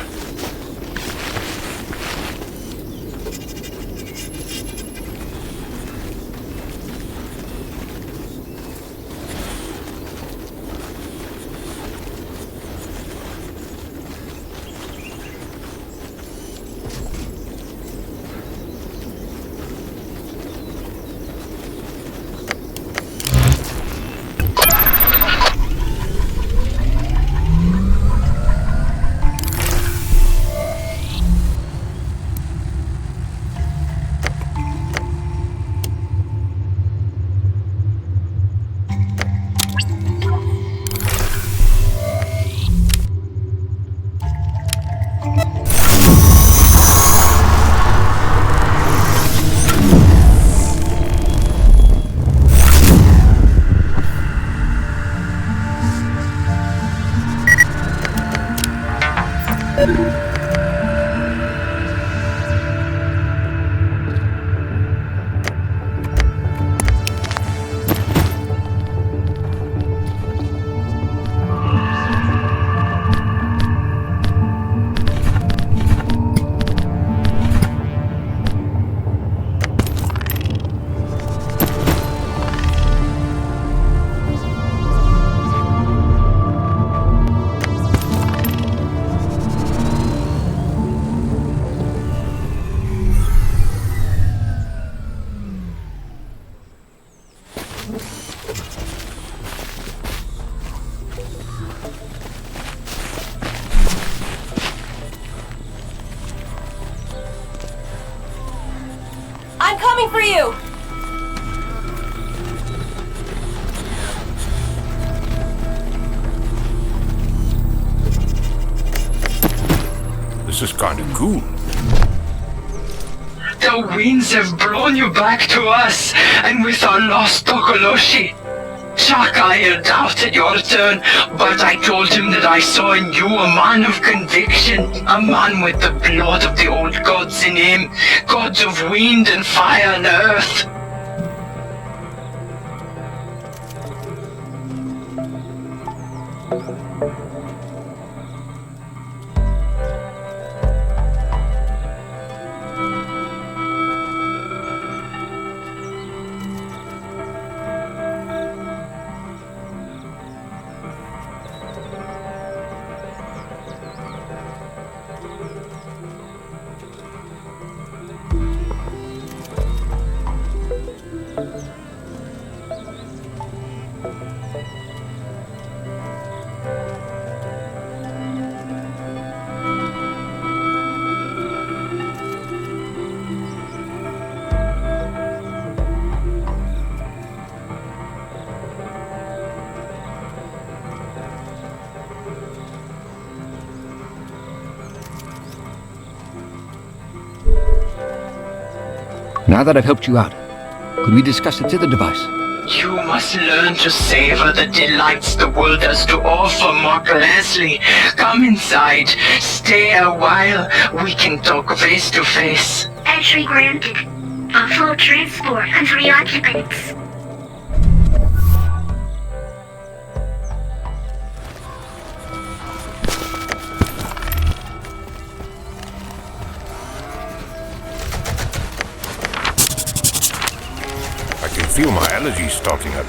I'm coming for you! This is kinda cool. The winds have blown you back to us, and with our lost Tokoloshi. Shakaya doubted your turn, but I told him that I saw in you a man of conviction, a man with the blood of the old gods in him, gods of wind and fire and earth. Now that I've helped you out, could we discuss the tether device? You must learn to savor the delights the world has to offer, Mark Leslie. Come inside. Stay a while. We can talk face to face. Entry granted. A full transport and 3 occupants. I can feel my allergies starting up.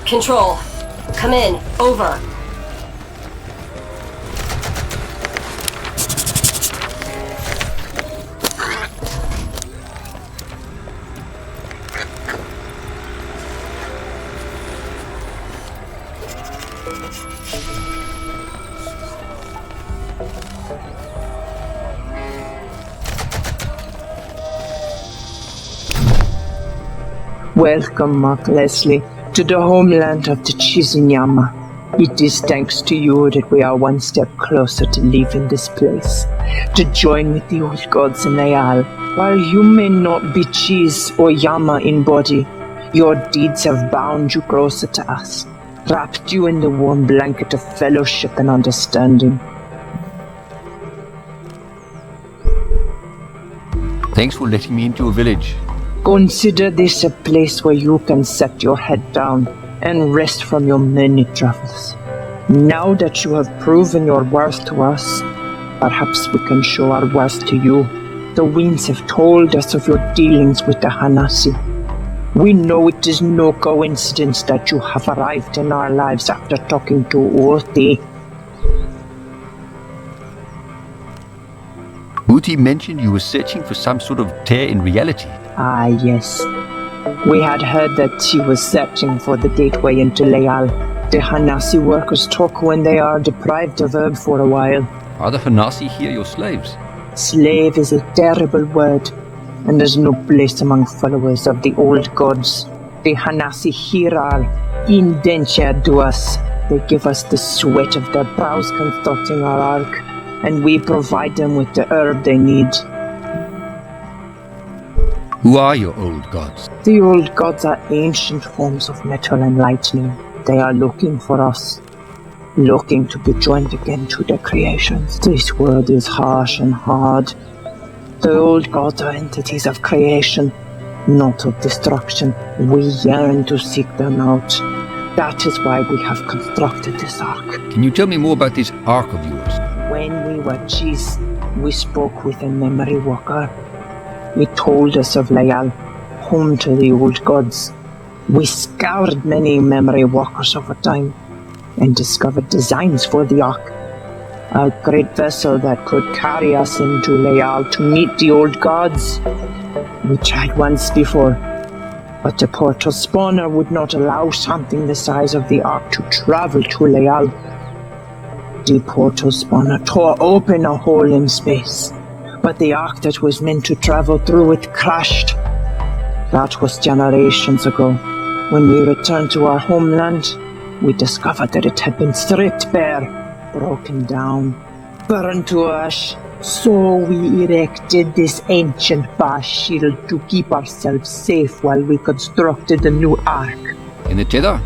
Control. Come in. Over. Welcome, Mark Leslie, to the homeland of the Chizinyama. It is thanks to you that we are one step closer to leaving this place, to join with the old gods in Leal. While you may not be Chiz or Yama in body, your deeds have bound you closer to us, wrapped you in the warm blanket of fellowship and understanding. Thanks for letting me into your village. Consider this a place where you can set your head down and rest from your many travels. Now that you have proven your worth to us, perhaps we can show our worth to you. The winds have told us of your dealings with the Hanasi. We know it is no coincidence that you have arrived in our lives after talking to Uti. Uti mentioned you were searching for some sort of tear in reality. Ah, yes. We had heard that she was searching for the gateway into Leal. The Hanasi workers talk when they are deprived of herb for a while. Are the Hanasi here your slaves? Slave is a terrible word, and there's no place among followers of the old gods. The Hanasi here are indentured to us. They give us the sweat of their brows constructing our ark, and we provide them with the herb they need. Who are your old gods? The old gods are ancient forms of metal and lightning. They are looking for us, looking to be joined again to their creations. This word is harsh and hard. The old gods are entities of creation, not of destruction. We yearn to seek them out. That is why we have constructed this ark. Can you tell me more about this ark of yours? When we were Chiz, we spoke with a memory walker. He told us of Leal, home to the old gods. We scoured many memory walkers over time and discovered designs for the ark. A great vessel that could carry us into Leal to meet the old gods. We tried once before, but the portal spawner would not allow something the size of the ark to travel to Leal. The portal spawner tore open a hole in space, but the ark that was meant to travel through it crashed. That was generations ago. When we returned to our homeland, we discovered that it had been stripped bare, broken down, burned to ash. So we erected this ancient bar shield to keep ourselves safe while we constructed a new ark. In the tether?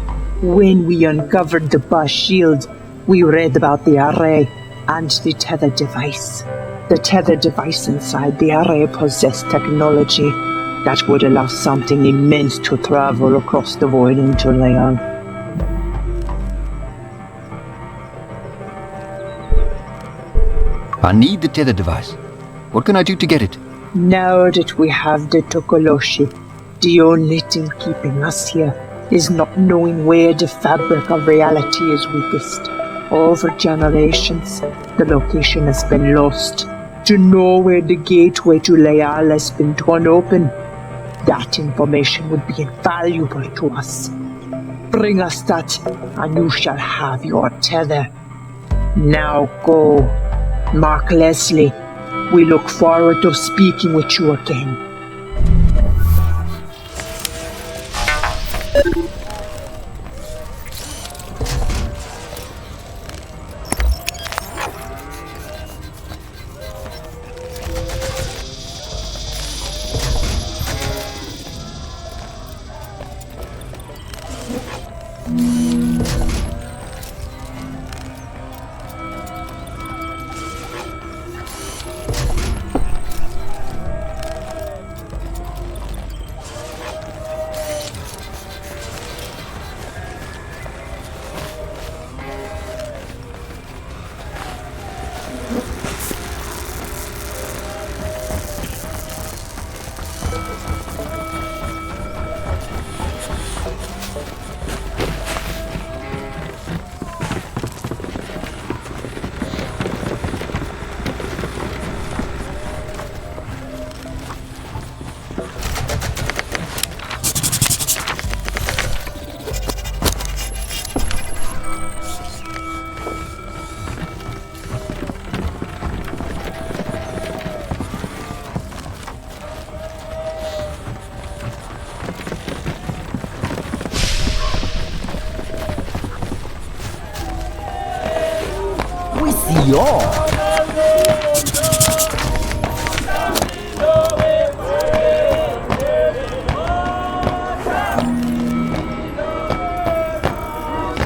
When we uncovered the bar shield, we read about the array and the tether device. The tether device inside the array possessed technology that would allow something immense to travel across the void into Leal. I need the tether device. What can I do to get it? Now that we have the Tokoloshi, the only thing keeping us here is not knowing where the fabric of reality is weakest. Over generations, the location has been lost. To know where the gateway to Leal has been torn open, that information would be invaluable to us. Bring us that, and you shall have your tether. Now go. Mark Leslie, we look forward to speaking with you again. Yeah.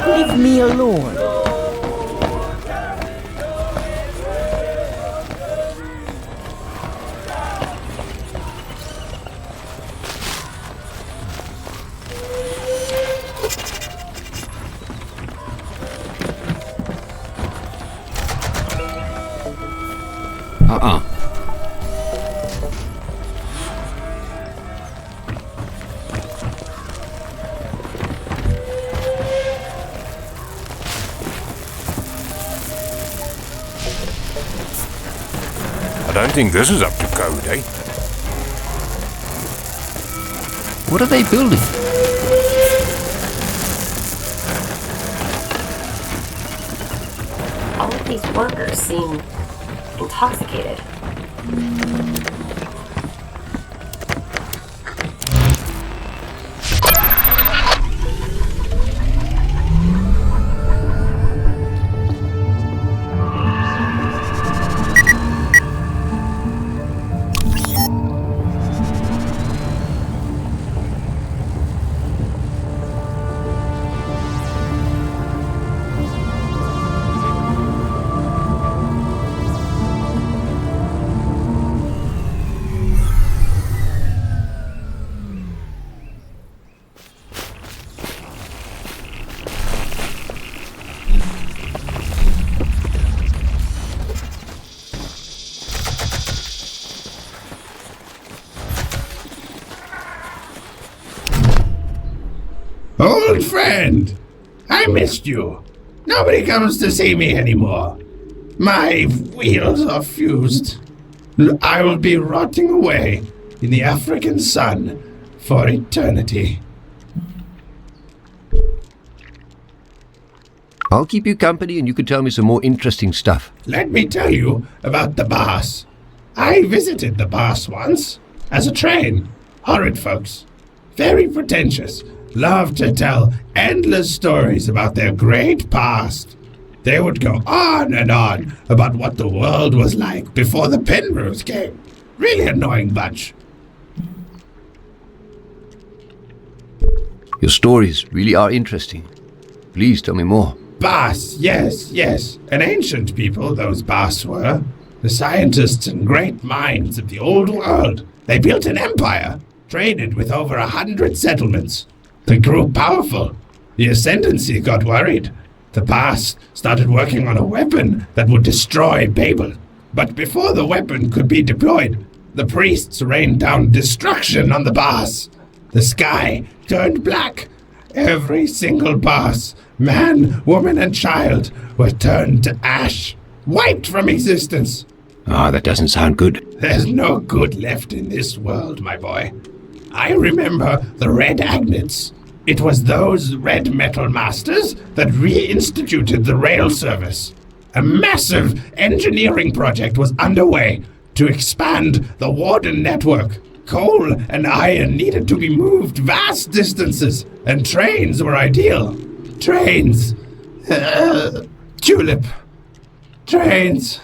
Leave me alone. I don't think this is up to code, eh? What are they building? All of these workers seem intoxicated. Old friend, I missed you. Nobody comes to see me anymore. My wheels are fused. I will be rotting away in the African sun for eternity. I'll keep you company and you can tell me some more interesting stuff. Let me tell you about the boss. I visited the boss once as a train. Horrid folks. Very pretentious. Love to tell endless stories about their great past. They would go on and on about what the world was like before the Penrose came. Really annoying bunch. Your stories really are interesting. Please tell me more. Bas, yes. An ancient people, those Bas were. The scientists and great minds of the old world. They built an empire, traded with over 100 settlements. They grew powerful. The Ascendancy got worried. The Bas started working on a weapon that would destroy Babel. But before the weapon could be deployed, the priests rained down destruction on the Bas. The sky turned black. Every single Bas, man, woman, and child, were turned to ash, wiped from existence. That doesn't sound good. There's no good left in this world, my boy. I remember the Red Agnets. It was those red metal masters that reinstituted the rail service. A massive engineering project was underway to expand the Warden network. Coal and iron needed to be moved vast distances, and trains were ideal. Trains. Tulip. Trains.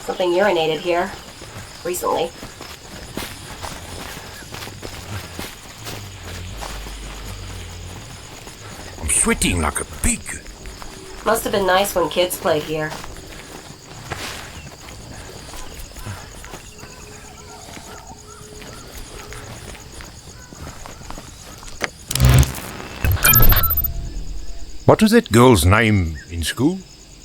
Something urinated here. Recently. I'm sweating like a pig. Must have been nice when kids played here. What was that girl's name in school?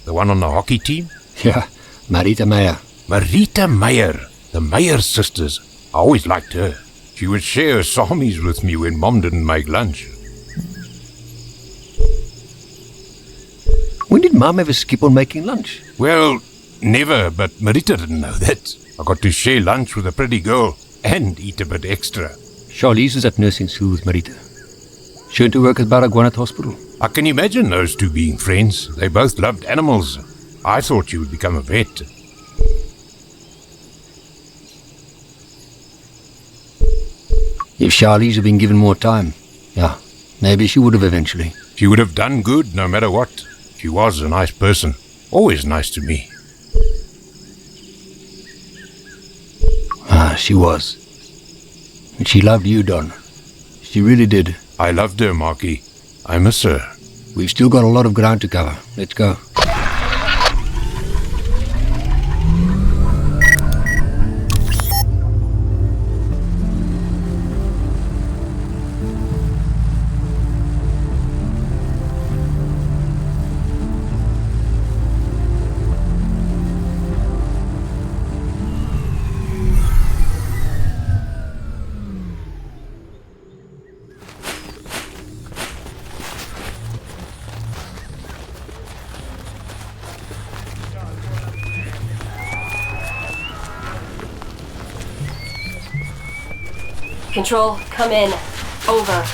The one on the hockey team? Yeah, Marita Meyer. Marita Meyer. The Meyer sisters. I always liked her. She would share her samis with me when Mom didn't make lunch. When did Mum ever skip on making lunch? Well, never, but Marita didn't know that. I got to share lunch with a pretty girl and eat a bit extra. Charlize was at nursing school with Marita. She went to work at Baragwanath Hospital. I can imagine those two being friends. They both loved animals. I thought she would become a vet. If Charlize had been given more time, yeah, maybe she would have eventually. She would have done good no matter what. She was a nice person. Always nice to me. Ah, she was. And she loved you, Don. She really did. I loved her, Marky. I miss her. We've still got a lot of ground to cover. Let's go. Control, come in. Over.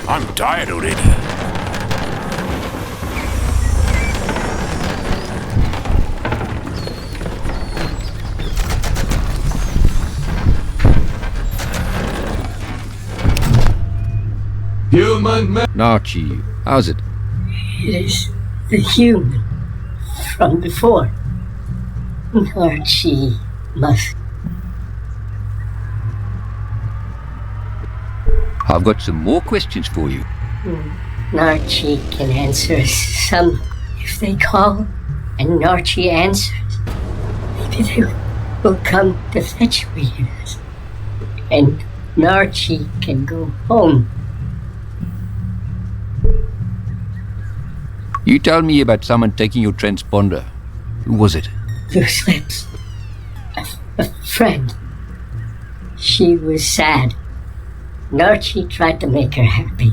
I'm tired already. Human man. Narchi, how's it? It is the human from before. Narchi must. I've got some more questions for you. Narchi can answer some if they call, and Narchi answers. Maybe they will come to fetch us, and Narchi can go home. You told me about someone taking your transponder. Who was it? Loose lips. A friend. She was sad. Narchi tried to make her happy.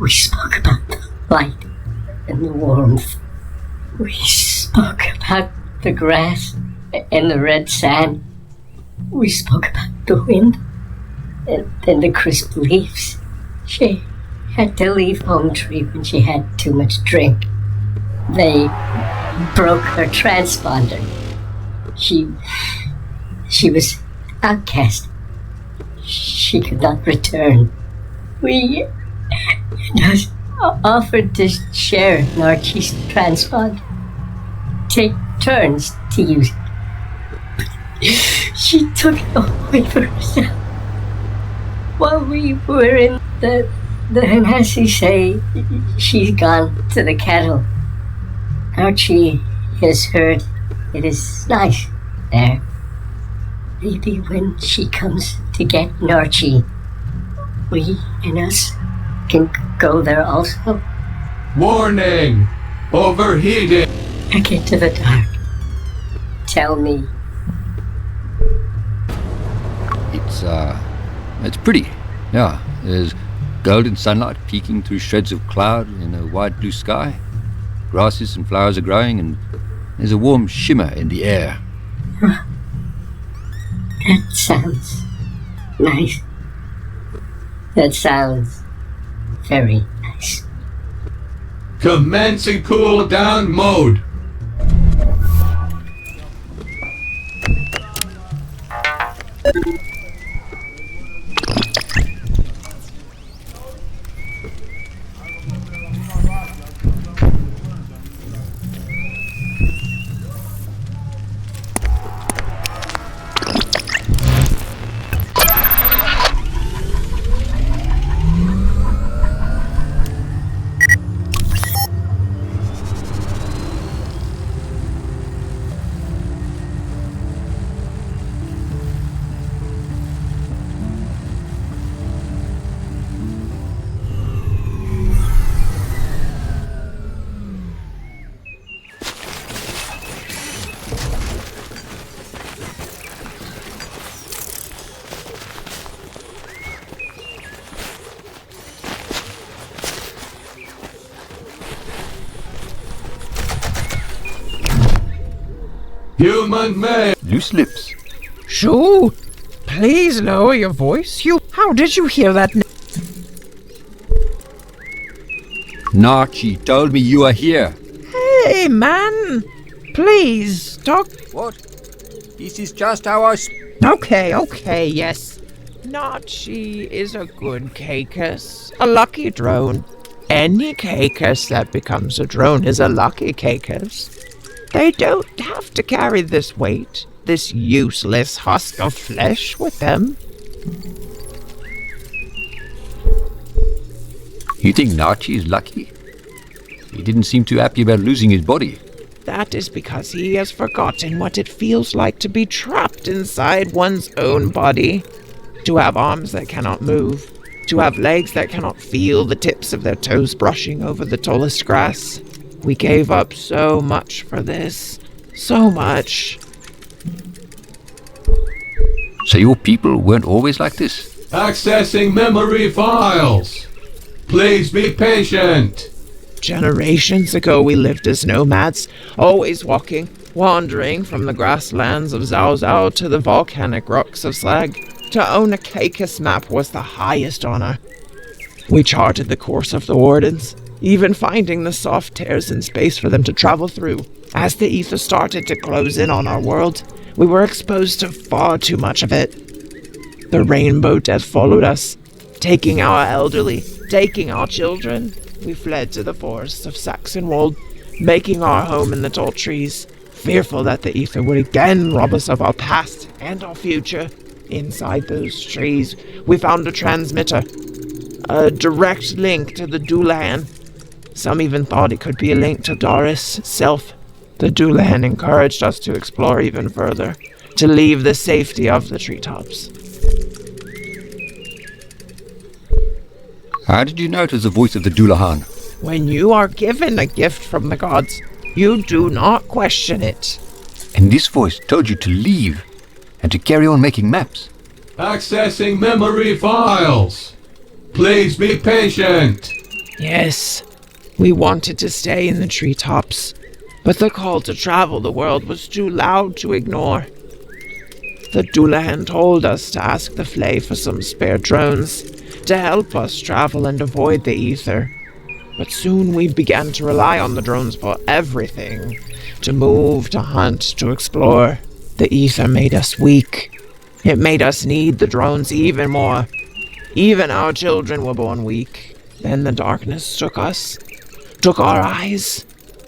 We spoke about the light and the warmth. We spoke about the grass and the red sand. We spoke about the wind and the crisp leaves. She had to leave Home Tree when she had too much drink. They broke her transponder. She was outcast. She could not return. We offered to share Narchi's transponder. Take turns to use it. She took it away for herself. While we were in the Hanasi say she's gone to the cattle. Narchi has heard it is nice there. Maybe when she comes to get Narchi, we and us can go there also. Warning! Overheating! Back into the dark. Tell me. It's pretty. Yeah, there's Golden sunlight peeking through shreds of cloud in a wide blue sky. Grasses and flowers are growing, and there's a warm shimmer in the air. That sounds nice. That sounds very nice. Commencing cool down mode. Human male. Loose lips. Shoo! Please lower your voice. How did you hear that? Nachi told me you are here. Hey, man! Please, talk. What? This is just how I Okay, yes. Nachi is a good cakus. A lucky drone. Any cakus that becomes a drone is a lucky cakus. They don't have to carry this weight, this useless husk of flesh with them. You think Nachi is lucky? He didn't seem too happy about losing his body. That is because he has forgotten what it feels like to be trapped inside one's own body. To have arms that cannot move. To have legs that cannot feel the tips of their toes brushing over the tallest grass. We gave up so much for this. So much. So your people weren't always like this? Accessing memory files. Please be patient. Generations ago we lived as nomads, always walking, wandering from the grasslands of Zhao Zhao to the volcanic rocks of Slag. To own a cakus map was the highest honor. We charted the course of the Wardens, even finding the soft tears in space for them to travel through. As the ether started to close in on our world, we were exposed to far too much of it. The rainbow death followed us, taking our elderly, taking our children. We fled to the forests of Saxonwold, making our home in the tall trees, fearful that the ether would again rob us of our past and our future. Inside those trees, we found a transmitter, a direct link to the Doulahan. Some even thought it could be a link to Doris' self. The Doulahan encouraged us to explore even further, to leave the safety of the treetops. How did you know it was the voice of the Doulahan? When you are given a gift from the gods, you do not question it. And this voice told you to leave and to carry on making maps. Accessing memory files. Please be patient. Yes, we wanted to stay in the treetops, but the call to travel the world was too loud to ignore. The Doulahan told us to ask the Flay for some spare drones to help us travel and avoid the ether. But soon we began to rely on the drones for everything. To move, to hunt, to explore. The ether made us weak. It made us need the drones even more. Even our children were born weak. Then the darkness took us. Took our eyes.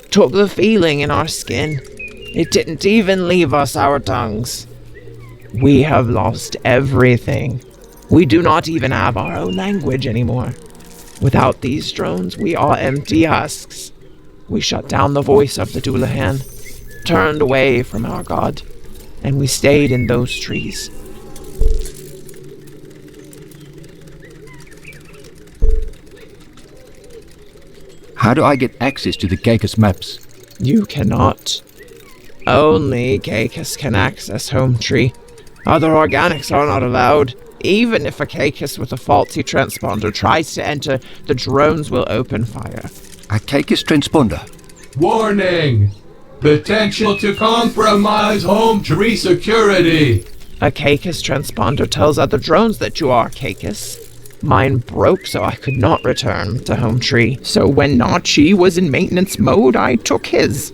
Took the feeling in our skin. It didn't even leave us our tongues. We have lost everything. We do not even have our own language anymore. Without these drones, we are empty husks. We shut down the voice of the Doulahan, turned away from our god, and we stayed in those trees. How do I get access to the cakus maps? You cannot. Only cakus can access Home Tree. Other organics are not allowed. Even if a Caicus with a faulty transponder tries to enter, the drones will open fire. A Caicus transponder? Warning! Potential to compromise home tree security. A Caicus transponder tells other drones that you are Caicus. Mine broke, so I could not return to home tree. So when Nachi was in maintenance mode, I took his.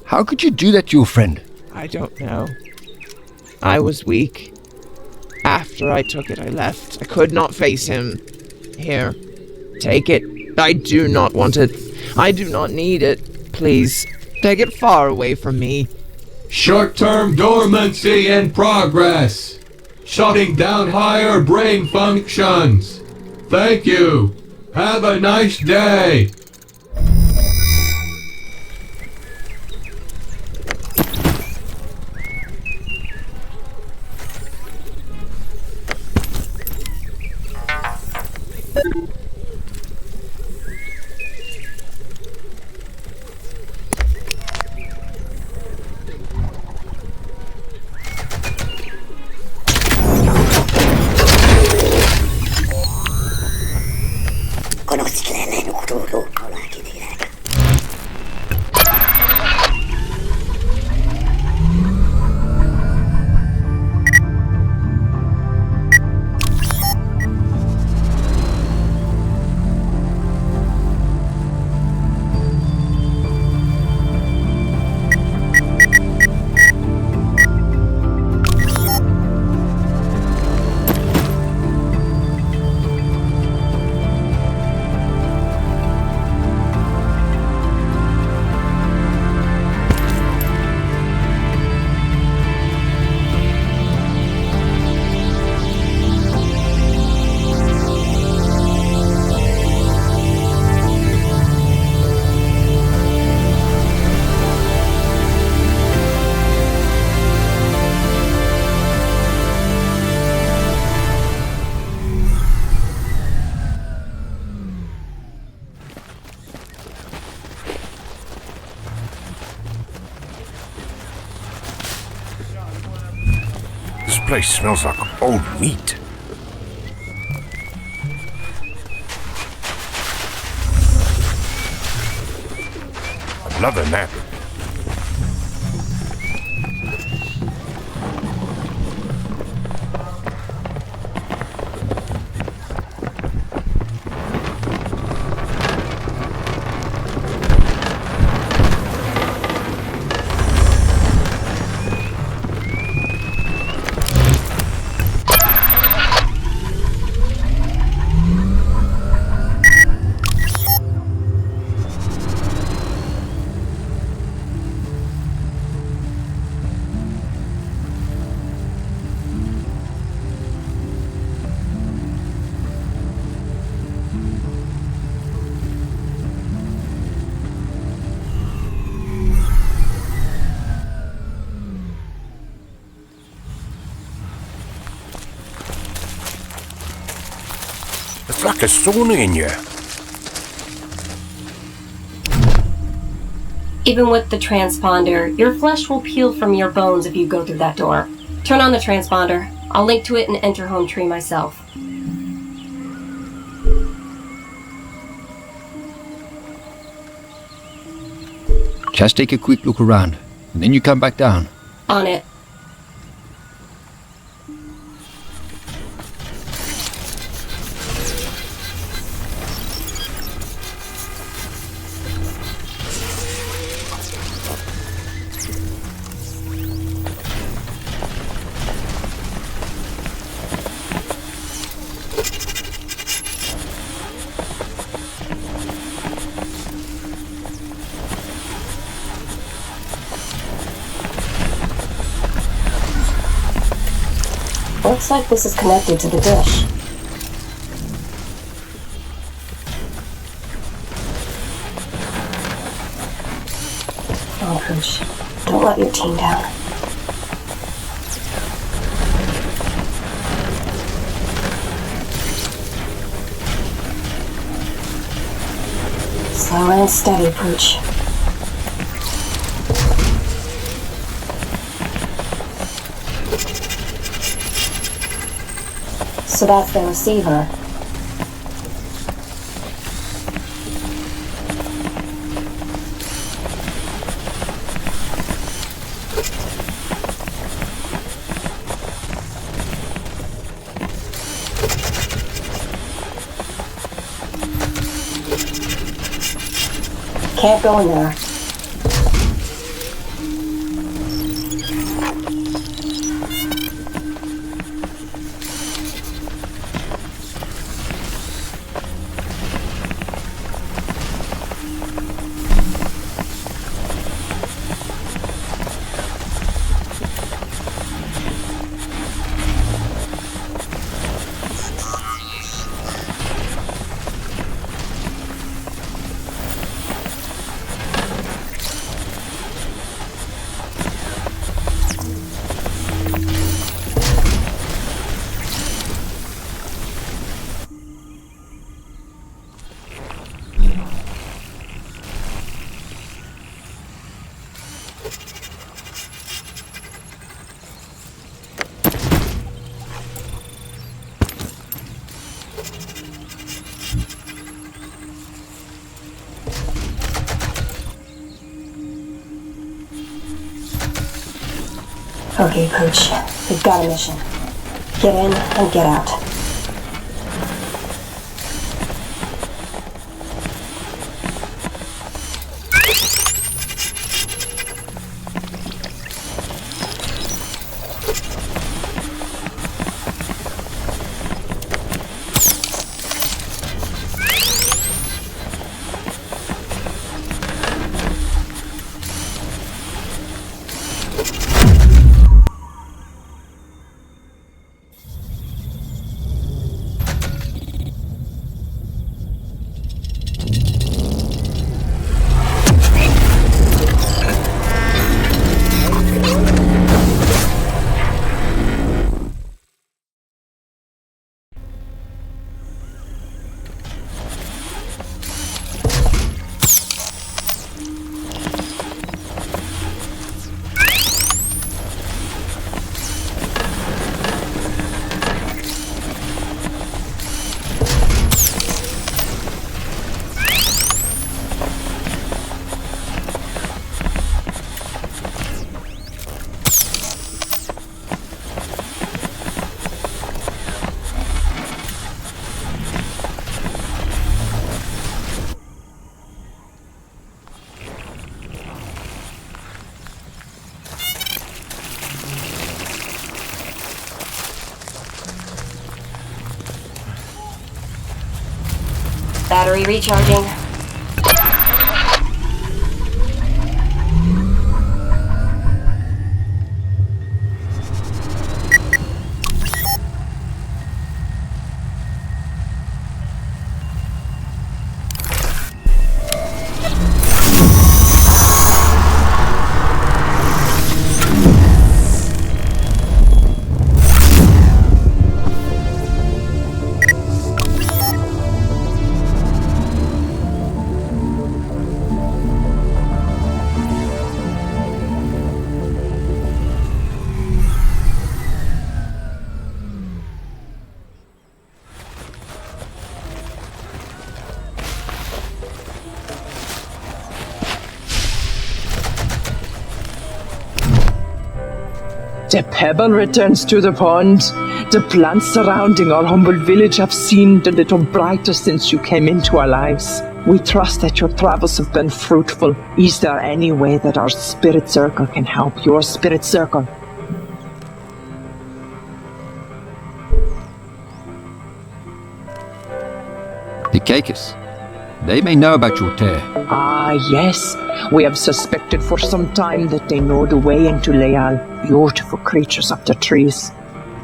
How could you do that to your friend? I don't know. I was weak. After I took it, I left. I could not face him. Here, take it. I do not want it. I do not need it. Please, take it far away from me. Short-term dormancy in progress. Shutting down higher brain functions. Thank you. Have a nice day. This place smells like old meat. I'd love a nap. It's like a sauna in here. Even with the transponder, your flesh will peel from your bones if you go through that door. Turn on the transponder. I'll link to it and enter home tree myself. Just take a quick look around, and then you come back down. On it. Looks like this is connected to the dish. Oh, Pooch. Don't let your team down. Slow and steady, Pooch. So that's the receiver. Can't go in there. Okay, Pooch. We've got a mission. Get in and get out. Battery recharging. The pebble returns to the pond. The plants surrounding our humble village have seemed a little brighter since you came into our lives. We trust that your travels have been fruitful. Is there any way that our spirit circle can help your spirit circle? The Caicus. They may know about your tear. Ah, yes. We have suspected for some time that they know the way into Leal, beautiful creatures of the trees.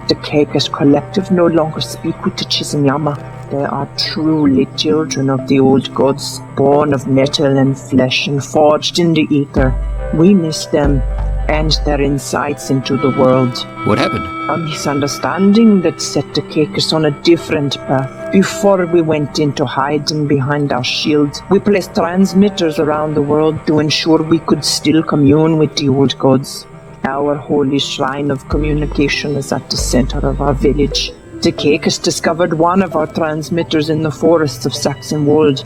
The Caicus Collective no longer speak with the Chizinyama. They are truly children of the old gods, born of metal and flesh and forged in the ether. We miss them and their insights into the world. What happened? A misunderstanding that set the Caicus on a different path. Before we went into hiding behind our shield, we placed transmitters around the world to ensure we could still commune with the old gods. Our holy shrine of communication is at the center of our village. Caicus discovered one of our transmitters in the forests of Saxonwold.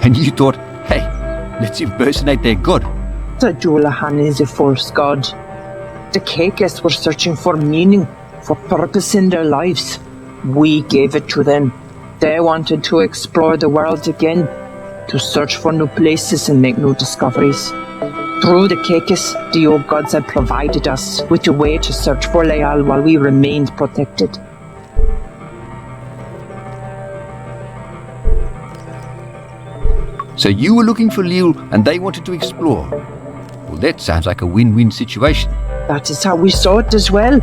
And you thought, hey, let's impersonate their god. The Dullahan is a false god. The Caicus were searching for meaning, for purpose in their lives. We gave it to them. They wanted to explore the world again, to search for new places and make new discoveries. Through the Caicus, the old gods had provided us with a way to search for Leal while we remained protected. So you were looking for Leal and they wanted to explore. Well, that sounds like a win-win situation. That is how we saw it as well.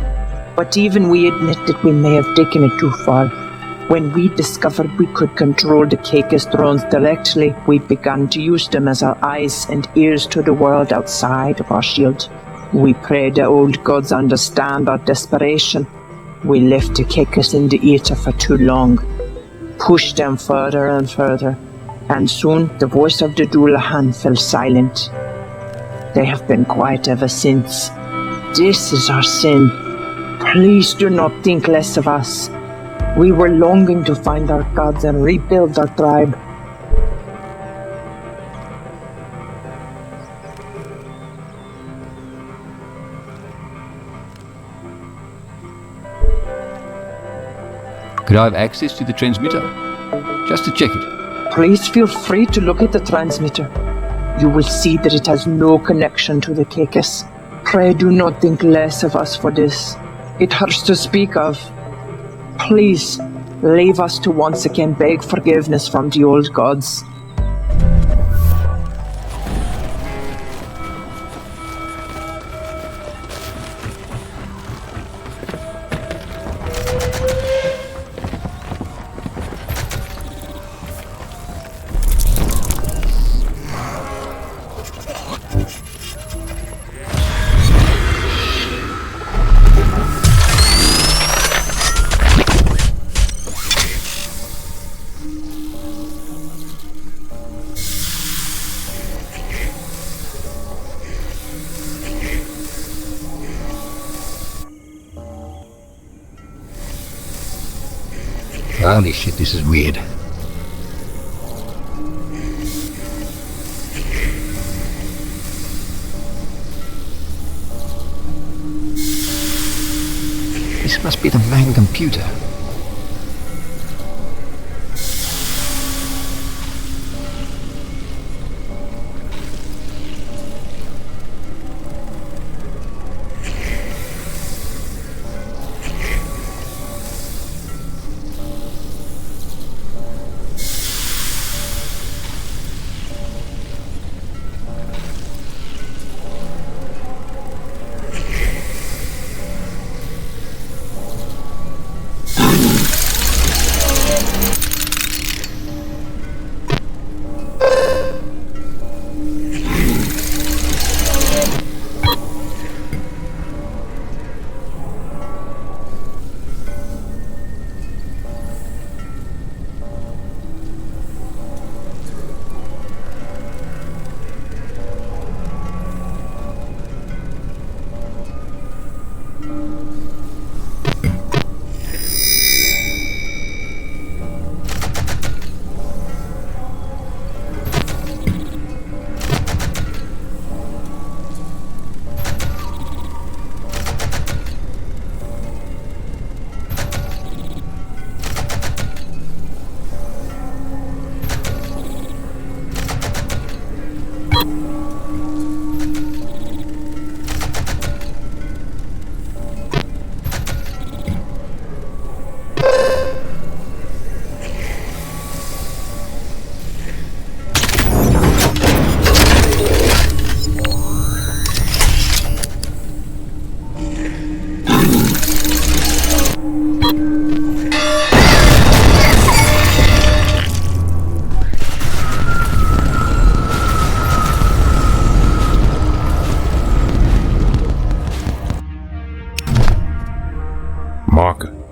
But even we admit that we may have taken it too far. When we discovered we could control the Caicus drones directly, we began to use them as our eyes and ears to the world outside of our shield. We pray the old gods understand our desperation. We left the Caicus in the ether for too long, pushed them further and further, and soon the voice of the Dullahan fell silent. They have been quiet ever since. This is our sin. Please do not think less of us. We were longing to find our gods and rebuild our tribe. Could I have access to the transmitter? Just to check it. Please feel free to look at the transmitter. You will see that it has no connection to the Caicus. Pray do not think less of us for this. It hurts to speak of. Please, leave us to once again beg forgiveness from the old gods. Holy shit, this is weird. This must be the main computer.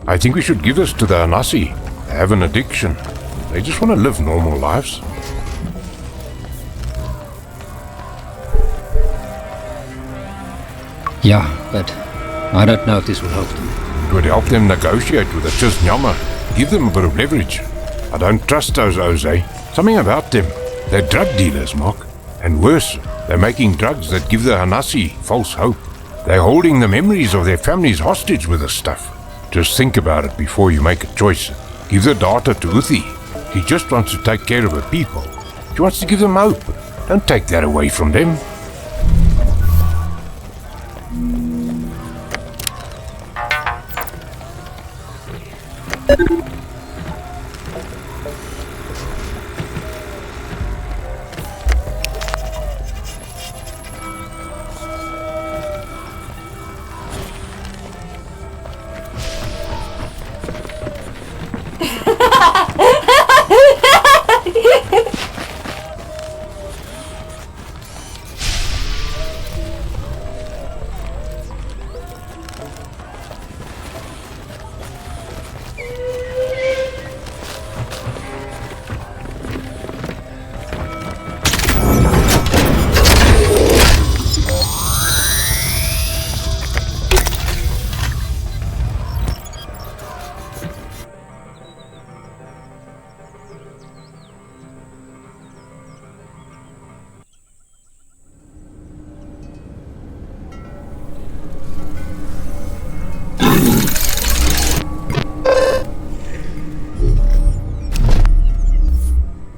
I think we should give this to the Anasi. They have an addiction. They just want to live normal lives. Yeah, but I don't know if this will help them. It would help them negotiate with the Chisnyama. Give them a bit of leverage. I don't trust those Ose. Something about them. They're drug dealers, Mark. And worse, they're making drugs that give the Hanasi false hope. They're holding the memories of their families hostage with this stuff. Just think about it before you make a choice. Give the data to Uthi. He just wants to take care of her people. She wants to give them hope. Don't take that away from them.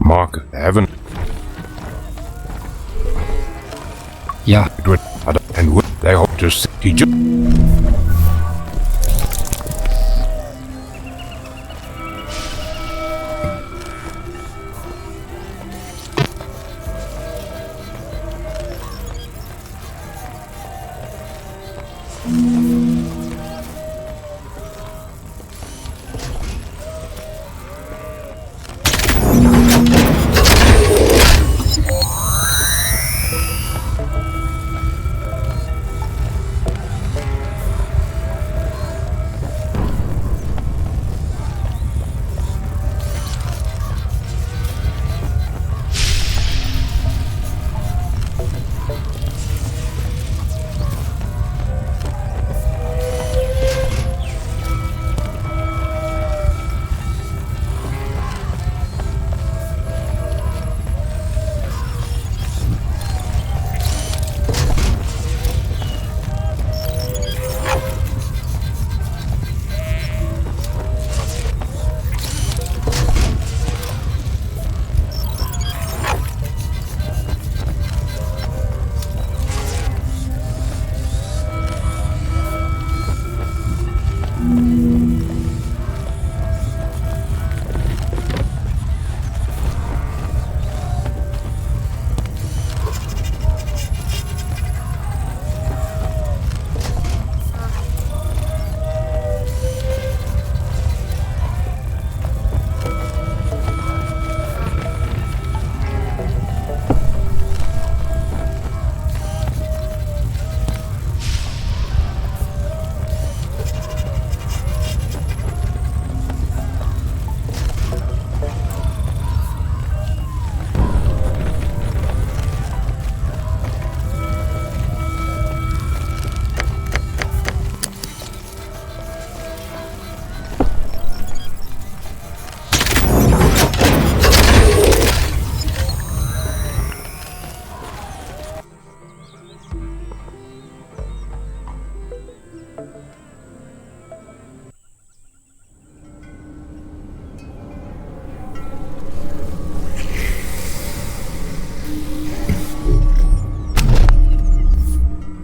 Mark, I haven't. Yeah. It would, and would they hope to see he just.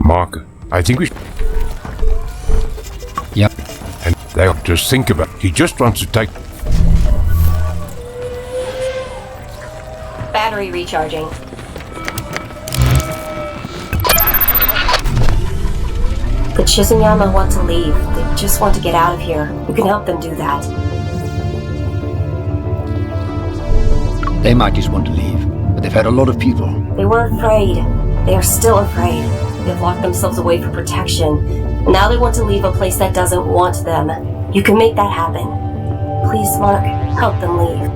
Mark, I think we should. Yep. And they'll just think about it. He just wants to take. Battery recharging. The Chizunyama want to leave. They just want to get out of here. You can help them do that. They might just want to leave, but they've had a lot of people. They were afraid. They are still afraid. They've locked themselves away for protection. And now they want to leave a place that doesn't want them. You can make that happen. Please, Mark, help them leave.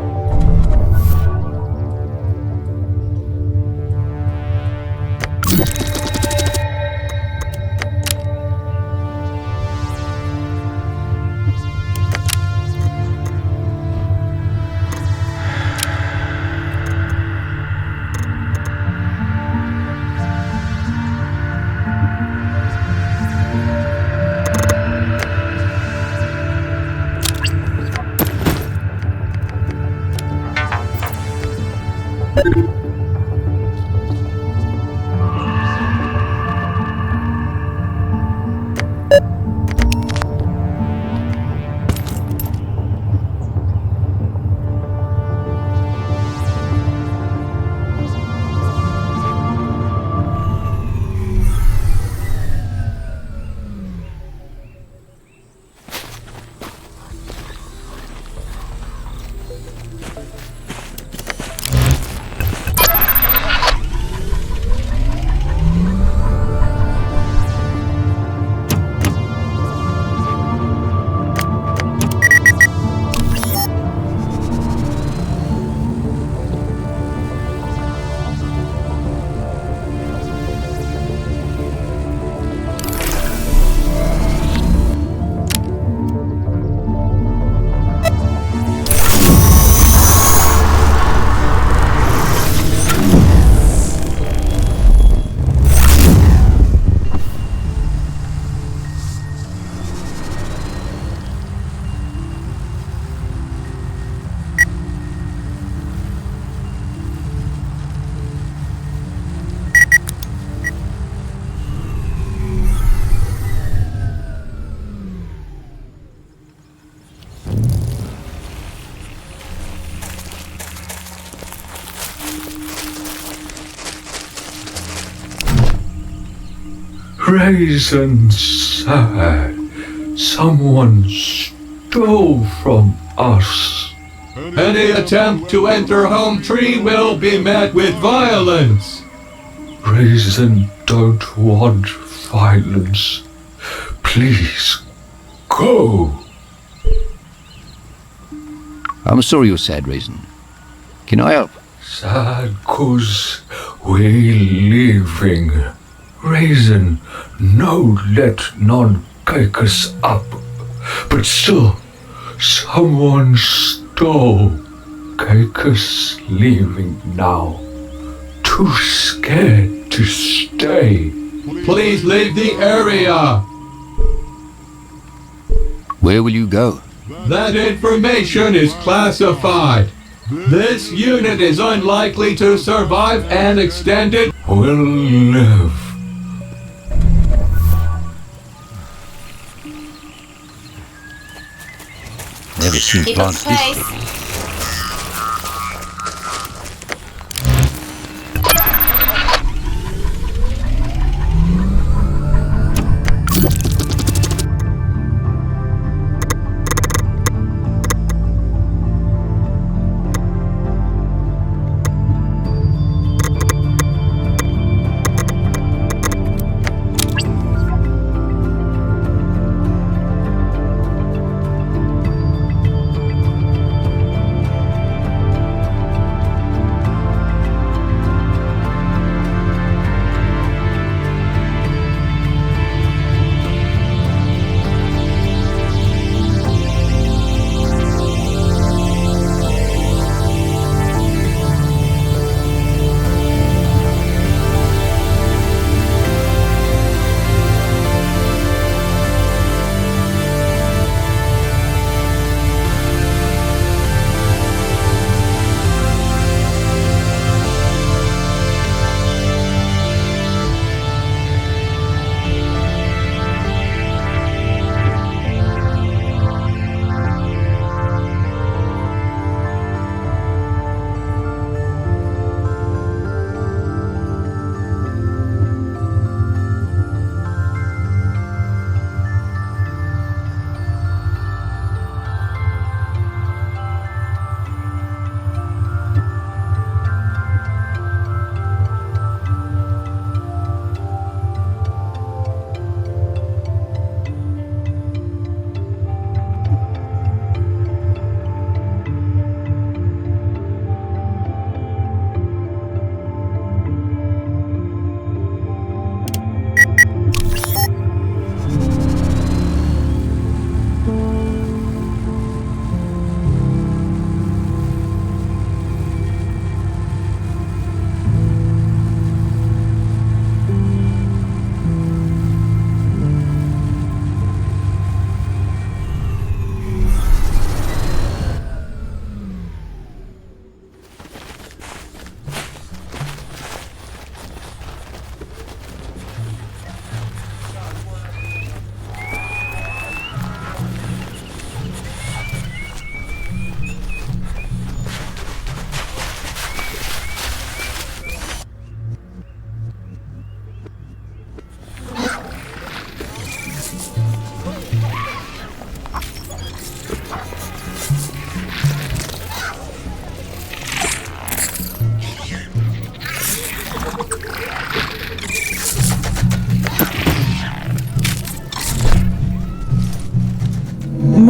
Raisin sad. Someone stole from us. Any attempt to enter Home Tree will be met with violence. Raisin don't want violence. Please, go. I'm sorry you're sad, Raisin. Can I help? Sad 'cause we leaving. Raisin, no let none cake us up. But still, someone stole. Cake us leaving now. Too scared to stay. Please leave the area. Where will you go? That information is classified. This unit is unlikely to survive an extended... We'll live. Never seen Keep plants us this safe. big.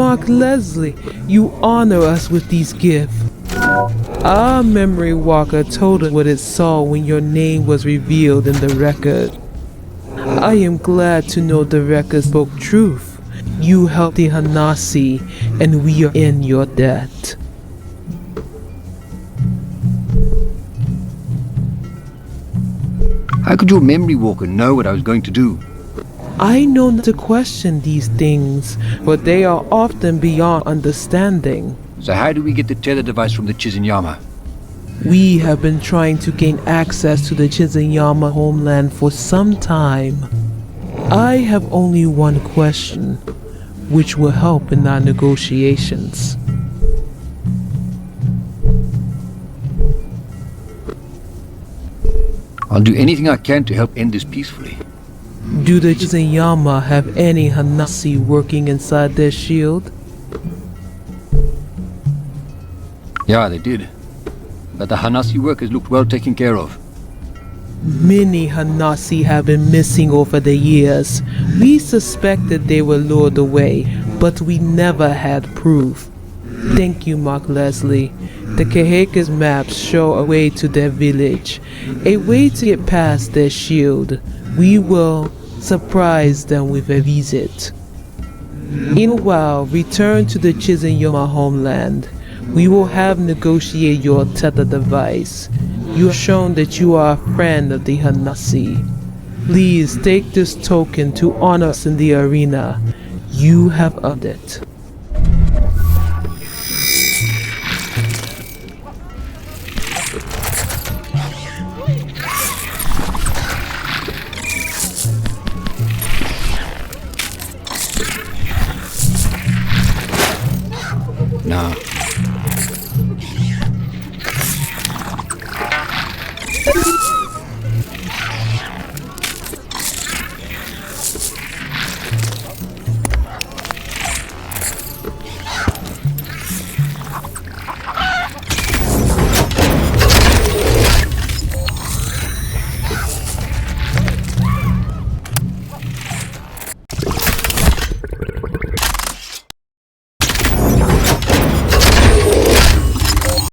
Mark Leslie, you honor us with these gifts. Our memory walker told us what it saw when your name was revealed in the record. I am glad to know the record spoke truth. You helped the Hanasi, and we are in your debt. How could your memory walker know what I was going to do? I know not to question these things, but they are often beyond understanding. So how do we get the tether device from the Chizinyama? We have been trying to gain access to the Chizinyama homeland for some time. I have only one question, which will help in our negotiations. I'll do anything I can to help end this peacefully. Do the Chizanyama have any Hanasi working inside their shield? Yeah, they did. But the Hanasi workers looked well taken care of. Many Hanasi have been missing over the years. We suspected they were lured away, but we never had proof. Thank you, Mark Leslie. The Kaheka's maps show a way to their village, a way to get past their shield. We will surprise them with a visit. In a while, return to the Chizanyama homeland. We will have negotiate your tether device. You have shown that you are a friend of the Hanasi. Please take this token to honor us in the arena. You have earned it.